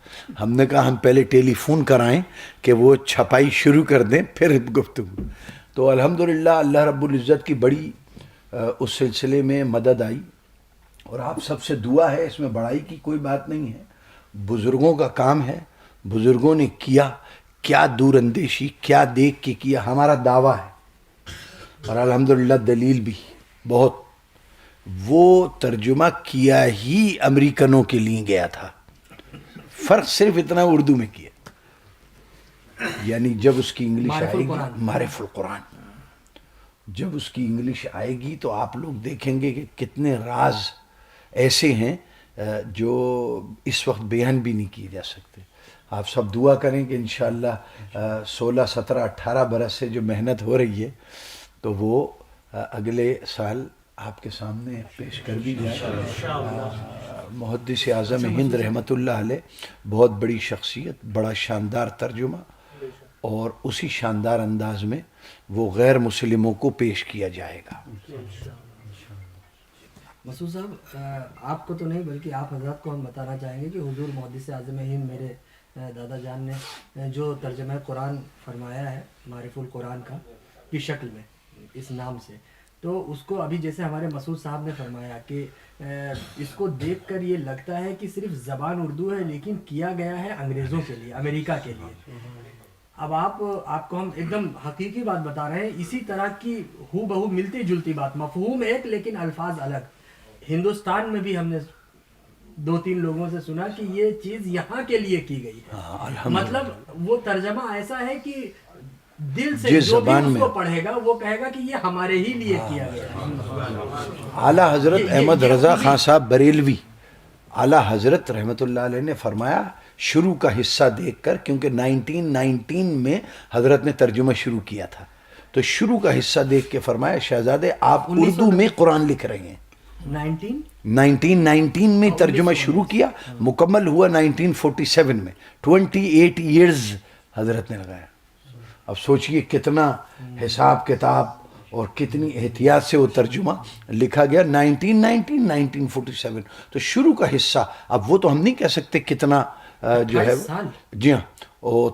ہم نے کہا ہم پہلے ٹیلی فون کرائیں کہ وہ چھپائی شروع کر دیں پھر گفتگو. تو الحمدللہ اللہ رب العزت کی بڑی اس سلسلے میں مدد آئی، اور آپ سب سے دعا ہے، اس میں بڑائی کی کوئی بات نہیں ہے، بزرگوں کا کام ہے، بزرگوں نے کیا، کیا دور اندیشی، کیا دیکھ کے کیا. ہمارا دعویٰ ہے اور الحمدللہ دلیل بھی بہت. وہ ترجمہ کیا ہی امریکنوں کے لیے گیا تھا، فرق صرف اتنا اردو میں کیا. یعنی جب اس کی انگلش
معرف
آئے گی،
القرآن.
معرف القرآن، جب اس کی انگلش آئے گی تو آپ لوگ دیکھیں گے کہ کتنے راز ایسے ہیں جو اس وقت بیان بھی نہیں کیے جا سکتے. آپ سب دعا کریں کہ انشاءاللہ 16 17 18 برس سے جو محنت ہو رہی ہے تو وہ اگلے سال آپ کے سامنے پیش کر دی جائے. محدث اعظم ہند رحمۃ اللہ علیہ بہت بڑی شخصیت، بڑا شاندار ترجمہ، اور اسی شاندار انداز میں وہ غیر مسلموں کو پیش کیا جائے گا.
مسعود صاحب، آپ کو تو نہیں بلکہ آپ حضرات کو ہم بتانا چاہیں گے کہ حضور محدث اعظم ہند میرے دادا جان نے جو ترجمہ قرآن فرمایا ہے معرف القرآن کا کی شکل میں اس نام سے، تو اس کو ابھی جیسے ہمارے مسعود صاحب نے فرمایا کہ اس کو دیکھ کر یہ لگتا ہے کہ صرف زبان اردو ہے لیکن کیا گیا ہے انگریزوں کے لیے، امریکہ کے لیے. اب آپ کو ہم ایک دم حقیقی بات بتا رہے ہیں، اسی طرح کی ہو بہو ملتی جلتی بات، مفہوم ایک لیکن الفاظ الگ. ہندوستان میں بھی ہم نے 2-3 لوگوں سے سنا کہ یہ چیز یہاں کے لیے کی گئی ہے. مطلب وہ ترجمہ ایسا ہے کہ دل سے جو بھی اس کو پڑھے گا وہ کہے گا کہ یہ ہمارے ہی لیے کیا گیا ہے.
اعلیٰ حضرت احمد رضا خان صاحب بریلوی، اعلیٰ حضرت رحمۃ اللہ علیہ نے فرمایا شروع کا حصہ دیکھ کر، کیونکہ 1919 میں حضرت نے ترجمہ شروع کیا تھا، تو شروع کا حصہ دیکھ کے فرمایا شہزادے آپ اردو میں قرآن لکھ رہے ہیں. 1919 میں ترجمہ شروع کیا، مکمل ہوا 1947 میں. 28 ایئرز حضرت نے لگایا. اب سوچئے کتنا حساب کتاب اور کتنی احتیاط سے وہ ترجمہ لکھا گیا. 1947 تو شروع کا حصہ. اب وہ تو ہم نہیں کہہ سکتے کتنا جو ہے. جی ہاں،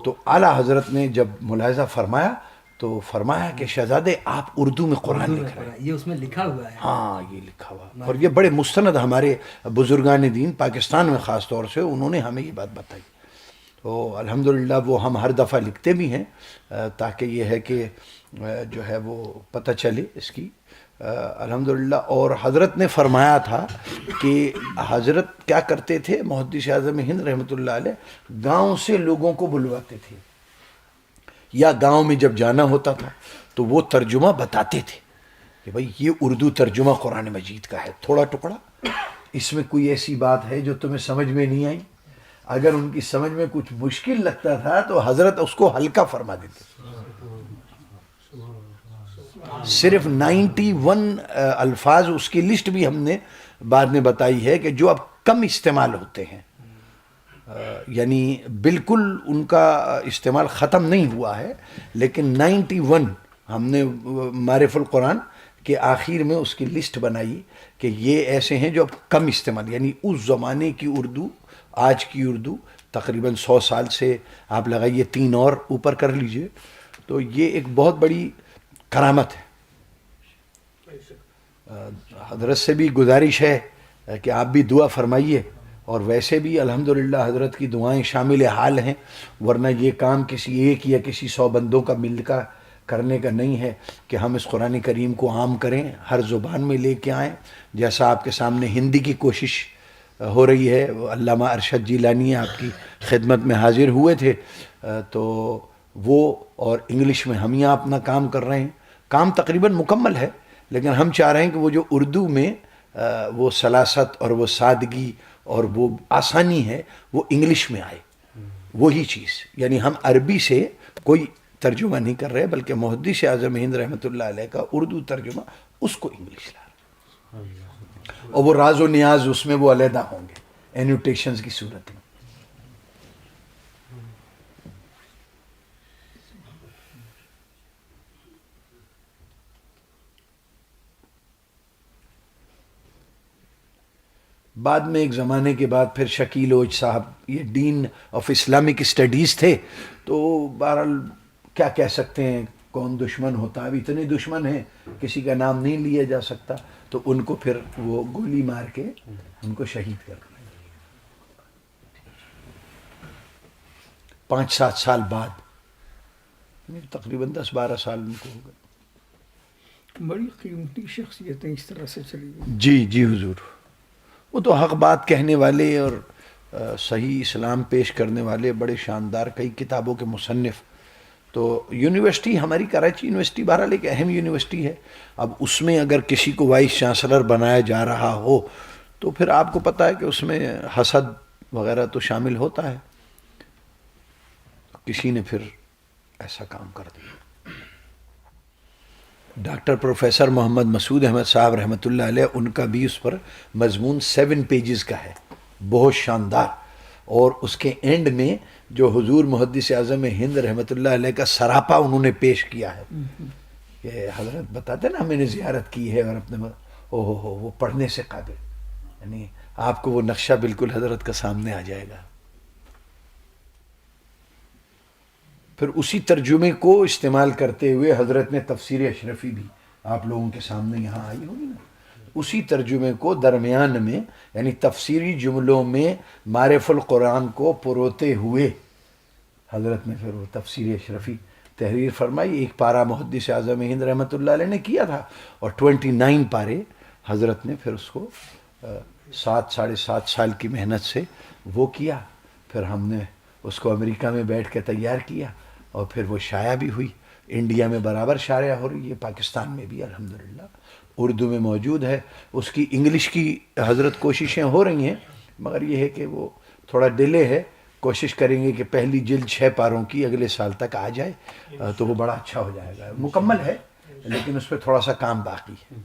تو اعلیٰ حضرت نے جب ملاحظہ فرمایا تو فرمایا کہ شہزادے آپ اردو میں قرآن لکھ رہے ہیں.
یہ اس میں لکھا ہوا ہے.
ہاں یہ لکھا ہوا، اور یہ بڑے مستند ہمارے بزرگان دین پاکستان میں خاص طور سے انہوں نے ہمیں یہ بات بتائی. تو الحمدللہ وہ ہم ہر دفعہ لکھتے بھی ہیں تاکہ یہ ہے کہ جو ہے وہ پتہ چلے اس کی الحمدللہ. اور حضرت نے فرمایا تھا کہ حضرت کیا کرتے تھے، محدث اعظم ہند رحمۃ اللہ علیہ گاؤں سے لوگوں کو بلواتے تھے، یا گاؤں میں جب جانا ہوتا تھا تو وہ ترجمہ بتاتے تھے کہ بھائی یہ اردو ترجمہ قرآن مجید کا ہے، تھوڑا ٹکڑا، اس میں کوئی ایسی بات ہے جو تمہیں سمجھ میں نہیں آئی. اگر ان کی سمجھ میں کچھ مشکل لگتا تھا تو حضرت اس کو ہلکا فرما دیتے. صرف 91 الفاظ اس کی لسٹ بھی ہم نے بعد میں بتائی ہے کہ جو اب کم استعمال ہوتے ہیں، یعنی بالکل ان کا استعمال ختم نہیں ہوا ہے، لیکن 91 ہم نے معرف القرآن کے آخر میں اس کی لسٹ بنائی کہ یہ ایسے ہیں جو اب کم استعمال، یعنی اس زمانے کی اردو آج کی اردو تقریباً 100 سال سے آپ لگائیے 3 اور اوپر کر لیجئے، تو یہ ایک بہت بڑی کرامت ہے. حضرت سے بھی گزارش ہے کہ آپ بھی دعا فرمائیے، اور ویسے بھی الحمدللہ حضرت کی دعائیں شامل حال ہیں، ورنہ یہ کام کسی ایک یا کسی 100 بندوں کا مل کا کرنے کا نہیں ہے کہ ہم اس قرآن کریم کو عام کریں، ہر زبان میں لے کے آئیں. جیسا آپ کے سامنے ہندی کی کوشش ہو رہی ہے، علامہ ارشد جیلانی آپ کی خدمت میں حاضر ہوئے تھے، تو وہ اور انگلش میں ہم یہاں اپنا کام کر رہے ہیں. کام تقریباً مکمل ہے، لیکن ہم چاہ رہے ہیں کہ وہ جو اردو میں وہ سلاست اور وہ سادگی اور وہ آسانی ہے وہ انگلش میں آئے. وہی چیز، یعنی ہم عربی سے کوئی ترجمہ نہیں کر رہے، بلکہ محدث اعظم ہند رحمۃ اللہ علیہ کا اردو ترجمہ اس کو انگلش لا رہے ہیں، اور وہ راز و نیاز اس میں وہ علیحدہ ہوں گے اینوٹیشنز کی صورت میں. بعد میں ایک زمانے کے بعد پھر شکیل اوج صاحب یہ ڈین آف اسلامک اسٹڈیز تھے، تو بہرحال کیا کہہ سکتے ہیں کون دشمن ہوتا ہے، اب اتنے دشمن ہیں کسی کا نام نہیں لیا جا سکتا، تو ان کو پھر وہ گولی مار کے ان کو شہید کر دیا 5-7 سال بعد، تقریباً 10-12 سال ان کو ہو گئے.
بڑی قیمتی شخصیتیں اس طرح سے چلی گئی.
جی جی حضور، وہ تو حق بات کہنے والے اور صحیح اسلام پیش کرنے والے بڑے شاندار کئی کتابوں کے مصنف. تو یونیورسٹی ہماری کراچی یونیورسٹی بہرحال ایک اہم یونیورسٹی ہے. اب اس میں اگر کسی کو وائس چانسلر بنایا جا رہا ہو تو پھر آپ کو پتہ ہے کہ اس میں حسد وغیرہ تو شامل ہوتا ہے. کسی نے پھر ایسا کام کر دیا. ڈاکٹر پروفیسر محمد مسعود احمد صاحب رحمۃ اللہ علیہ، ان کا بھی اس پر مضمون 7 پیجز کا ہے، بہت شاندار. اور اس کے اینڈ میں جو حضور محدث اعظم ہند رحمۃ اللہ علیہ کا سراپا انہوں نے پیش کیا ہے کہ حضرت بتاتے نا میں نے زیارت کی ہے اور اپنے ہو وہ پڑھنے سے قابل، یعنی آپ کو وہ نقشہ بالکل حضرت کا سامنے آ جائے گا. پھر اسی ترجمے کو استعمال کرتے ہوئے حضرت نے تفسیر اشرفی بھی آپ لوگوں کے سامنے یہاں آئی ہوگی نا، اسی ترجمے کو درمیان میں یعنی تفسیری جملوں میں معرف القرآن کو پروتے ہوئے حضرت نے پھر وہ تفسیر اشرفی تحریر فرمائی. ایک پارہ محدث اعظم ہند رحمۃ اللہ علیہ نے کیا تھا اور 29 پارے حضرت نے پھر اس کو 7-7.5 سال کی محنت سے وہ کیا. پھر ہم نے اس کو امریکہ میں بیٹھ کے تیار کیا اور پھر وہ شائع بھی ہوئی. انڈیا میں برابر شائع ہو رہی ہے، پاکستان میں بھی الحمدللہ، اردو میں موجود ہے. اس کی انگلش کی حضرت کوششیں ہو رہی ہیں، مگر یہ ہے کہ وہ تھوڑا ڈیلے ہے. کوشش کریں گے کہ پہلی جلد 6 پاروں کی اگلے سال تک آ جائے تو وہ بڑا اچھا ہو جائے گا. مکمل ہے لیکن اس پہ تھوڑا سا کام باقی ہے.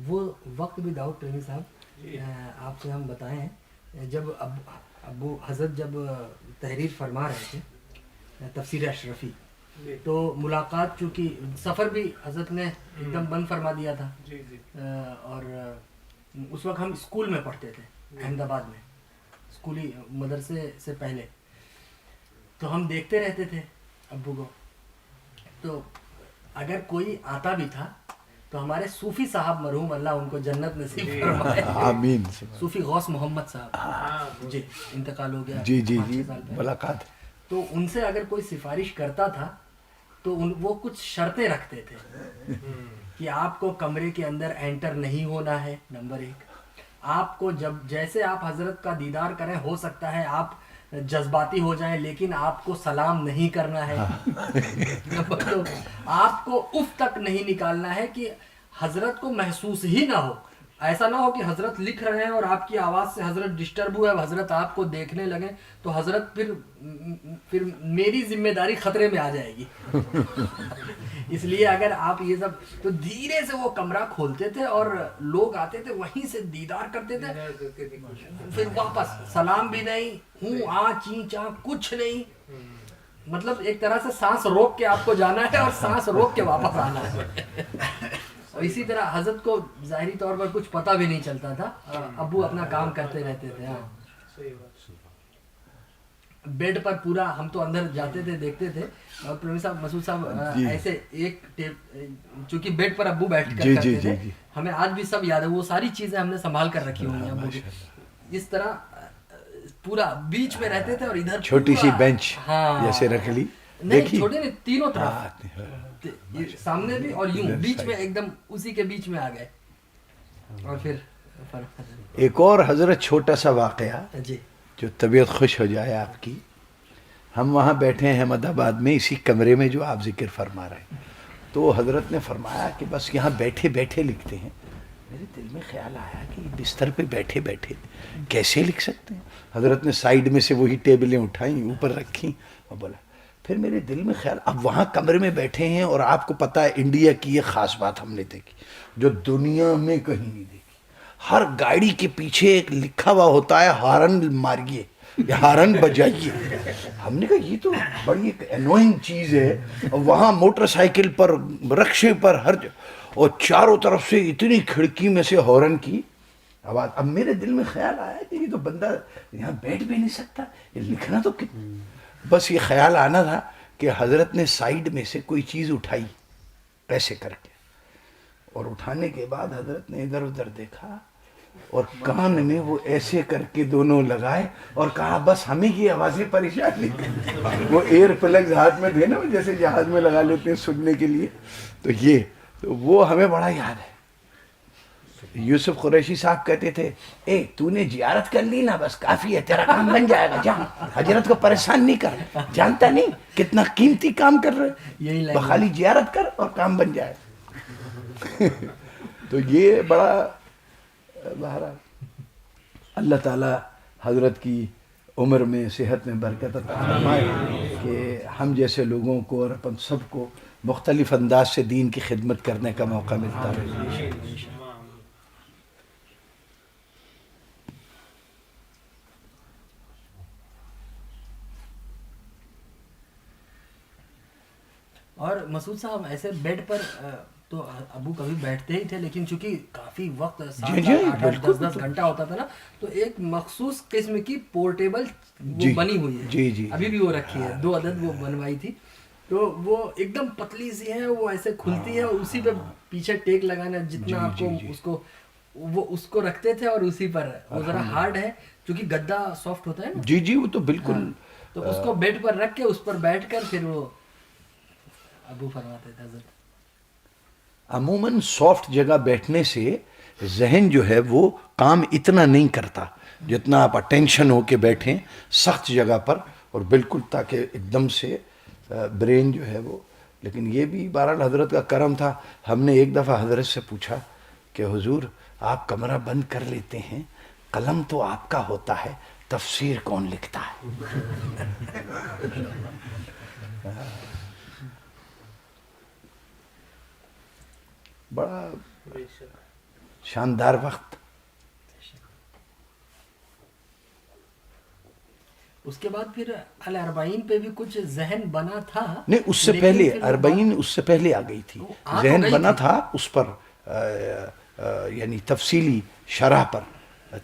وہ وقت بھی داؤد پریمی صاحب آپ سے ہم بتائیں ہیں، جب ابو حضرت جب تحریر فرما رہے تھے تفسیر اشرفی، تو ملاقات چونکہ سفر بھی حضرت نے ایک دم بند فرما دیا تھا، اور اس وقت ہم اسکول میں پڑھتے تھے احمد آباد میں، اسکولی مدرسے سے پہلے، تو ہم دیکھتے رہتے تھے ابو کو. تو اگر کوئی آتا بھی تھا تو ہمارے صوفی صاحب مرحوم اللہ ان کو جنت نصیب فرمائے،
آمین.
صوفی غوث محمد صاحب جی انتقال ہو گیا
جی جی
5-6
جی
سال پہلے.
ملاقات.
تو ان سے اگر کوئی سفارش کرتا تھا تو وہ کچھ شرطیں رکھتے تھے کہ آپ کو کمرے کے اندر انٹر نہیں ہونا ہے، نمبر 1. آپ کو جب جیسے آپ حضرت کا دیدار کریں، ہو سکتا ہے آپ جذباتی ہو جائیں لیکن آپ کو سلام نہیں کرنا ہے. نمبر 2، آپ کو اف تک نہیں نکالنا ہے کہ حضرت کو محسوس ہی نہ ہو. ایسا نہ ہو کہ حضرت لکھ رہے ہیں اور آپ کی آواز سے حضرت ڈسٹرب ہوئے، حضرت آپ کو دیکھنے لگیں تو حضرت پھر میری ذمہ داری خطرے میں آ جائے گی. اس لیے اگر آپ یہ سب، تو دھیرے سے وہ کمرہ کھولتے تھے اور لوگ آتے تھے وہیں سے دیدار کرتے تھے، پھر واپس سلام بھی نہیں، ہوں آ چین چاں کچھ نہیں. مطلب ایک طرح سے سانس روک کے آپ کو جانا ہے اور سانس روک کے واپس آنا ہے. اور اسی طرح حضرت کو ظاہری طور پر کچھ پتہ بھی نہیں چلتا تھا، ابو اپنا کام کرتے رہتے تھے. بیڈ پر پورا ہم تو اندر جاتے تھے دیکھتے تھے، اور پروفیسر صاحب مسعود صاحب ایسے ایک چونکہ بیڈ پر ابو بیٹھ کر کرتے تھے، ہمیں آج بھی سب یاد ہے، وہ ساری چیزیں ہم نے سنبھال کر رکھی ہوئی ہیں ابو کی. اس طرح پورا بیچ میں رہتے تھے اور ادھر
چھوٹی سی بینچ جیسے رکھ لی،
نہیں چھوٹے نہیں، تینوں طرف سامنے بھی اور یوں بیچ میں ایک دم اسی کے بیچ میں آ گئے. اور پھر
ایک اور حضرت چھوٹا سا واقعہ
جی
جو طبیعت خوش ہو جائے آپ کی. ہم وہاں بیٹھے ہیں احمد آباد میں اسی کمرے میں جو آپ ذکر فرما رہے ہیں، تو حضرت نے فرمایا کہ بس یہاں بیٹھے بیٹھے لکھتے ہیں. میرے دل میں خیال آیا کہ بستر پہ بیٹھے بیٹھے کیسے لکھ سکتے ہیں. حضرت نے سائیڈ میں سے وہی ٹیبلیں اٹھائیں اوپر رکھیں اور بولا. پھر میرے دل میں خیال، اب وہاں کمرے میں بیٹھے ہیں اور آپ کو پتہ ہے انڈیا کی یہ خاص بات ہم نے دیکھی جو دنیا میں کہیں نہیں دیکھی. ہر گاڑی کے پیچھے ایک لکھا ہوا ہوتا ہے ہارن ماریے، یہ ہارن بجائیے. ہم نے کہا یہ تو بڑی ایک انوائنگ چیز ہے. وہاں موٹر سائیکل پر, رکشے پر, ہر اور چاروں طرف سے اتنی کھڑکی میں سے ہارن کی آواز. اب میرے دل میں خیال آیا کہ یہ تو بندہ یہاں بیٹھ بھی نہیں سکتا, یہ لکھنا تو بس یہ خیال آنا تھا کہ حضرت نے سائیڈ میں سے کوئی چیز اٹھائی ایسے کر کے, اور اٹھانے کے بعد حضرت نے ادھر ادھر دیکھا اور کان میں وہ ایسے کر کے دونوں لگائے اور کہا بس ہمیں یہ آوازیں پریشان نہیں کریں. وہ ایئر پلگز ہاتھ میں تھے نا, جیسے جہاز میں لگا لیتے ہیں سننے کے لیے, تو وہ ہمیں بڑا یاد ہے. یوسف قریشی صاحب کہتے تھے اے تو نے زیارت کر لی نا بس کافی ہے, تیرا کام بن جائے گا, جہاں حضرت کو پریشان نہیں کر, جانتا نہیں کتنا قیمتی کام کر رہے, خالی زیارت کر اور کام بن جائے. تو یہ بڑا بہرحال اللہ تعالیٰ حضرت کی عمر میں صحت میں برکت عطا فرمائے کہ ہم جیسے لوگوں کو اور اپن سب کو مختلف انداز سے دین کی خدمت کرنے کا موقع ملتا ہے.
اور مسعود صاحب ایسے بیڈ پر تو ابو کبھی بیٹھتے ہی تھے, لیکن چونکہ کافی وقت 7-10 گھنٹہ ہوتا تھا نا, تو ایک مخصوص قسم کی پورٹیبل وہ بنی ہوئی ہے, ابھی بھی وہ رکھی ہے, 2 عدد وہ بنوائی تھی, تو وہ ایک دم پتلی سی ہے, وہ ایسے کھلتی ہے اور اسی پہ پیچھے ٹیک لگانا جتنا آپ کو وہ اس کو رکھتے تھے, اور اسی پر وہ ذرا ہارڈ ہے چونکہ گدا سافٹ ہوتا ہے نا.
جی وہ تو بالکل,
تو اس کو بیڈ پر رکھ کے اس پر بیٹھ کر پھر وہ ابو فرماتے تھے حضرت.
عموماً سافٹ جگہ بیٹھنے سے ذہن جو ہے وہ کام اتنا نہیں کرتا جتنا آپ اٹینشن ہو کے بیٹھیں سخت جگہ پر, اور بالکل تاکہ ایک دم سے برین جو ہے وہ. لیکن یہ بھی بہرحال حضرت کا کرم تھا. ہم نے ایک دفعہ حضرت سے پوچھا کہ حضور آپ کمرہ بند کر لیتے ہیں, قلم تو آپ کا ہوتا ہے, تفسیر کون لکھتا ہے؟ بڑا شاندار وقت.
اس کے بعد پھر الاربعین پہ بھی کچھ ذہن بنا تھا.
نہیں, اس سے پہلے اربعین اس سے پہلے آ گئی تھی. ذہن بنا تھا اس پر, یعنی تفصیلی شرح پر,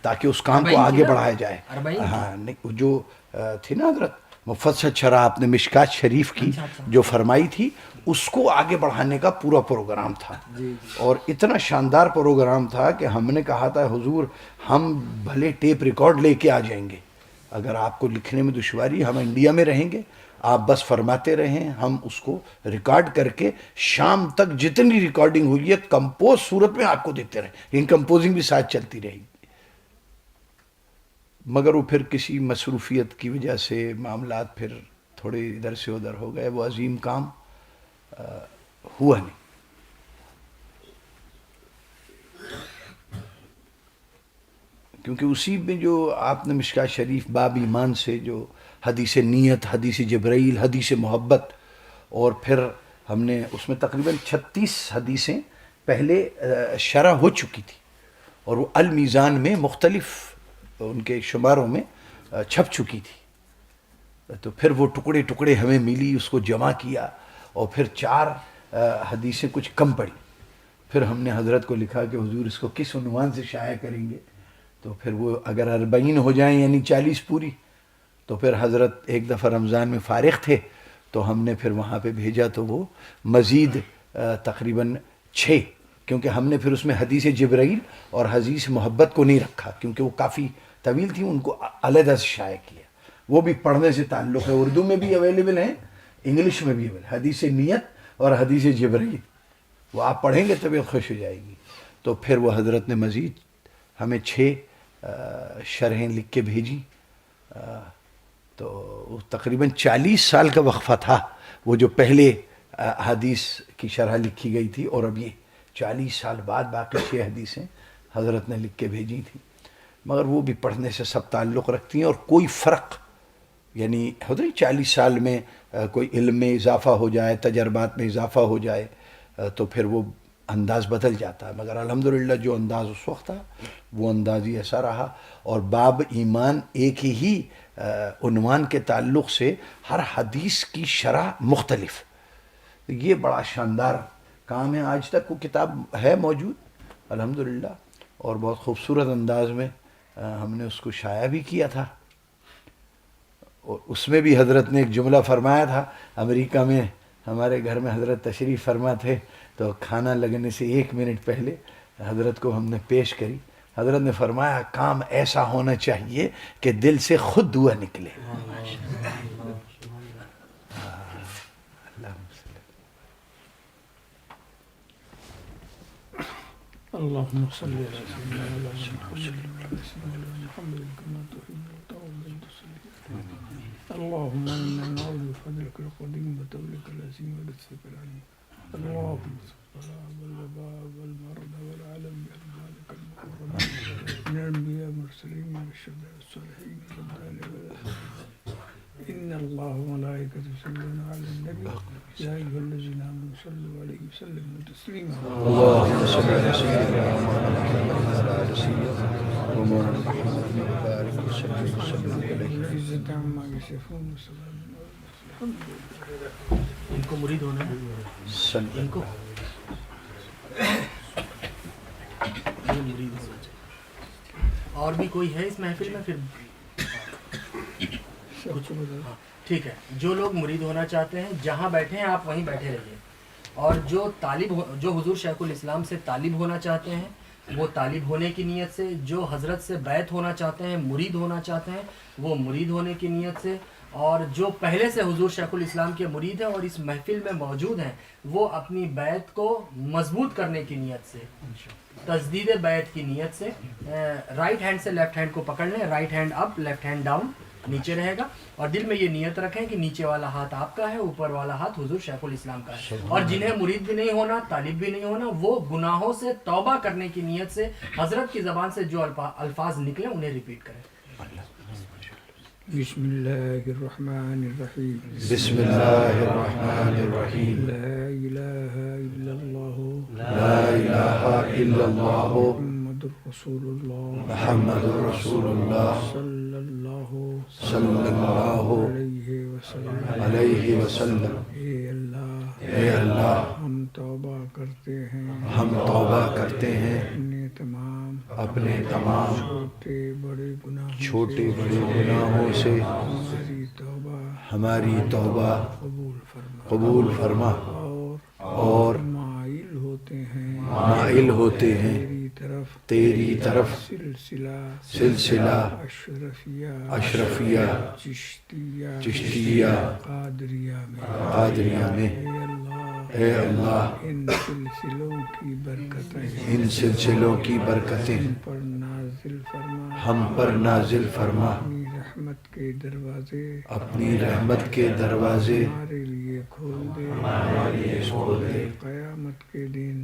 تاکہ اس کام کو آگے بڑھایا جائے. ہاں, جو تھی نا حضرت مفصل شرح آپ نے مشکات شریف کی جو فرمائی تھی, اس کو آگے بڑھانے کا پورا پروگرام تھا. اور اتنا شاندار پروگرام تھا کہ ہم نے کہا تھا حضور ہم بھلے ٹیپ ریکارڈ لے کے آ جائیں گے, اگر آپ کو لکھنے میں دشواری, ہم انڈیا میں رہیں گے, آپ بس فرماتے رہیں, ہم اس کو ریکارڈ کر کے شام تک جتنی ریکارڈنگ ہوئی ہے کمپوز صورت میں آپ کو دیتے رہیں, لیکن کمپوزنگ بھی ساتھ چلتی رہے گی. مگر وہ پھر کسی مصروفیت کی وجہ سے معاملات پھر تھوڑے ادھر سے ادھر ہو گئے, وہ عظیم کام ہوا نہیں. کیونکہ اسی میں جو آپ نے مشکات شریف باب ایمان سے جو حدیث نیت, حدیث جبرائیل, حدیث محبت, اور پھر ہم نے اس میں تقریباً 36 حدیثیں پہلے شرح ہو چکی تھی, اور وہ المیزان میں مختلف ان کے شماروں میں چھپ چکی تھی. تو پھر وہ ٹکڑے ٹکڑے ہمیں ملی, اس کو جمع کیا, اور پھر 4 حدیثیں کچھ کم پڑی. پھر ہم نے حضرت کو لکھا کہ حضور اس کو کس عنوان سے شائع کریں گے, تو پھر وہ اگر 40 ہو جائیں یعنی 40 پوری, تو پھر حضرت ایک دفعہ رمضان میں فارغ تھے, تو ہم نے پھر وہاں پہ بھیجا, تو وہ مزید تقریباً 6, کیونکہ ہم نے پھر اس میں حدیث جبرائیل اور حدیث محبت کو نہیں رکھا کیونکہ وہ کافی طویل تھی, ان کو علیحدہ سے شائع کیا. وہ بھی پڑھنے سے تعلق ہے, اردو میں بھی اویلیبل ہیں, انگلش میں بھی اویلیبل, حدیث نیت اور حدیث جبرائیل, وہ آپ پڑھیں گے طبیعت خوش ہو جائے گی. تو پھر وہ حضرت نے مزید ہمیں 6 شرحیں لکھ کے بھیجی. تو تقریباً 40 سال کا وقفہ تھا وہ جو پہلے حدیث کی شرح لکھی گئی تھی, اور اب یہ 40 سال بعد باقی 6 حدیثیں حضرت نے لکھ کے بھیجی تھیں. مگر وہ بھی پڑھنے سے سب تعلق رکھتی ہیں, اور کوئی فرق یعنی ہوتا ہے 40 سال میں کوئی علم میں اضافہ ہو جائے, تجربات میں اضافہ ہو جائے, تو پھر وہ انداز بدل جاتا ہے، مگر الحمدللہ جو انداز اس وقت تھا وہ انداز ہی ایسا رہا. اور باب ایمان ایک ہی عنوان کے تعلق سے ہر حدیث کی شرح مختلف. یہ بڑا شاندار کام ہے. آج تک وہ کتاب ہے موجود الحمدللہ، اور بہت خوبصورت انداز میں ہم نے اس کو شائع بھی کیا تھا. اور اس میں بھی حضرت نے ایک جملہ فرمایا تھا. امریکہ میں ہمارے گھر میں حضرت تشریف فرما تھے، تو کھانا لگنے سے 1 منٹ پہلے حضرت کو ہم نے پیش کری. حضرت نے فرمایا کام ایسا ہونا چاہیے کہ دل سے خود دعا نکلے.
اللهم صل على سيدنا محمد كما تحب وترضى وتصلي. اللهم انا نعوذ بفضلك القديم وتولك العظيم ولطفك العليم. اللهم صل على والوباء والمرض والعالم بأرضانك المحرمين من الأنبياء والمرسلين والشهداء والصالحين إن الله وملائكته يصلون على النبي يا أيها الذين آمنوا صلوا عليه وسلموا تسليما.
اللهم صل على سيدنا محمد وعلى آل سيدنا ومولانا محمد وبارك وسلم عليه.
العزة عما يصفون وسلام على المرسلين.
ان کو مرید ہونا ہے، ان کو مرید ہونا چاہیے. اور بھی کوئی ہے اس محفل میں؟ پھر ٹھیک ہے. جو لوگ مرید ہونا چاہتے ہیں جہاں بیٹھے ہیں آپ وہیں بیٹھے رہیے. اور جو حضور شیخ الاسلام سے طالب ہونا چاہتے ہیں وہ طالب ہونے کی نیت سے، جو حضرت سے بیعت ہونا چاہتے ہیں، مرید ہونا چاہتے ہیں، وہ مرید ہونے کی نیت سے، اور جو پہلے سے حضور شیخ الاسلام کے مرید ہیں اور اس محفل میں موجود ہیں وہ اپنی بیعت کو مضبوط کرنے کی نیت سے، تجدید بیعت کی نیت سے رائٹ ہینڈ سے لیفٹ ہینڈ کو پکڑ لیں. رائٹ ہینڈ اپ، لیفٹ ہینڈ ڈاؤن، نیچے رہے گا. اور دل میں یہ نیت رکھیں کہ نیچے والا ہاتھ آپ کا ہے، اوپر والا ہاتھ حضور شیخ الاسلام کا ہے. اور جنہیں مرید بھی نہیں ہونا، طالب بھی نہیں ہونا، وہ گناہوں سے توبہ کرنے کی نیت سے حضرت کی زبان سے جو الفاظ نکلیں انہیں ریپیٹ کریں.
بسم اللہ الرحمن الرحیم.
بسم اللہ الرحمن الرحیم.
لا الہ الا اللہ.
لا الہ الا اللہ.
محمد رسول اللہ.
محمد رسول اللہ.
صلی اللہ
علیہ وسلم.
اے
اللہ
ہم توبہ کرتے ہیں،
ہم توبہ کرتے ہیں
اپنے تمام چھوٹے بڑے گناہوں سے.
ہماری توبہ قبول فرما. اور مائل ہوتے ہیں تیری طرف سلسلہ اشرفیہ چشتیہ قادریہ میں. اے اللہ ان سلسلوں کی برکتیں ہم پر نازل فرما. اپنی رحمت کے دروازے
ہمارے لیے کھول دے. قیامت کے دن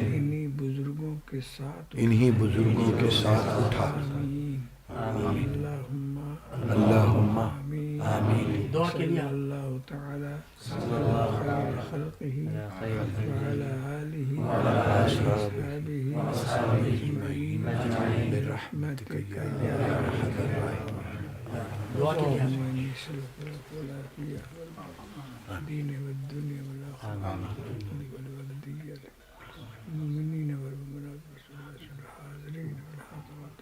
انہی بزرگوں کے ساتھ اٹھا.
اللہم
آمین.
دعا کے لیے
اللہ تعالی خیر خلقہ وعلی آلہ وصحبہ اجمعین برحمتک یا ارحم الراحمین.
دعا کے لیے
اللهم إني أسألك العافية والدين والدنيا والآخرة والولدية المؤمنين والمؤمنات والحاضرين والحاضرات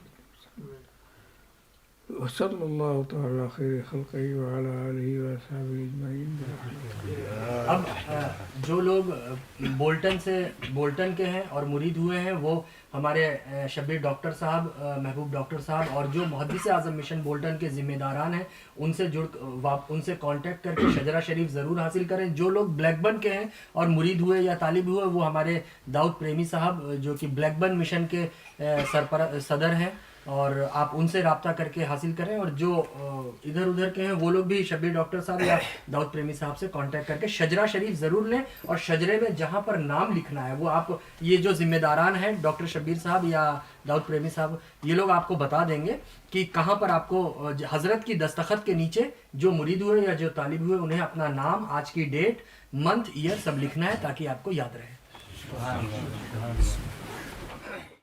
وصلى الله تعالى على خير خلقه وعلى آله وصحبه أجمعين برحمته.
اب جو لوگ بولٹن کے ہیں اور مرید ہوئے ہیں وہ ہمارے شبیر ڈاکٹر صاحب، محبوب ڈاکٹر صاحب اور جو محدث اعظم مشن بولٹن کے ذمہ داران ہیں ان سے کانٹیکٹ کر کے شجرہ شریف ضرور حاصل کریں. جو لوگ بلیک بن کے ہیں اور مرید ہوئے یا طالب ہوئے وہ ہمارے داؤد پریمی صاحب جو کہ بلیک بن مشن کے صدر ہیں، اور آپ ان سے رابطہ کر کے حاصل کریں. اور جو ادھر ادھر کے ہیں وہ لوگ بھی شبیر ڈاکٹر صاحب یا داؤد پریمی صاحب سے کانٹیکٹ کر کے شجرہ شریف ضرور لیں. اور شجرے میں جہاں پر نام لکھنا ہے وہ آپ یہ جو ذمہ داران ہیں ڈاکٹر شبیر صاحب یا داؤد پریمی صاحب یہ لوگ آپ کو بتا دیں گے کہ کہاں پر آپ کو حضرت کی دستخط کے نیچے جو مرید ہوئے یا جو طالب ہوئے انہیں اپنا نام، آج کی ڈیٹ، منتھ، ایئر سب لکھنا ہے تاکہ آپ کو یاد رہے.
سبحان اللہ، سبحان اللہ۔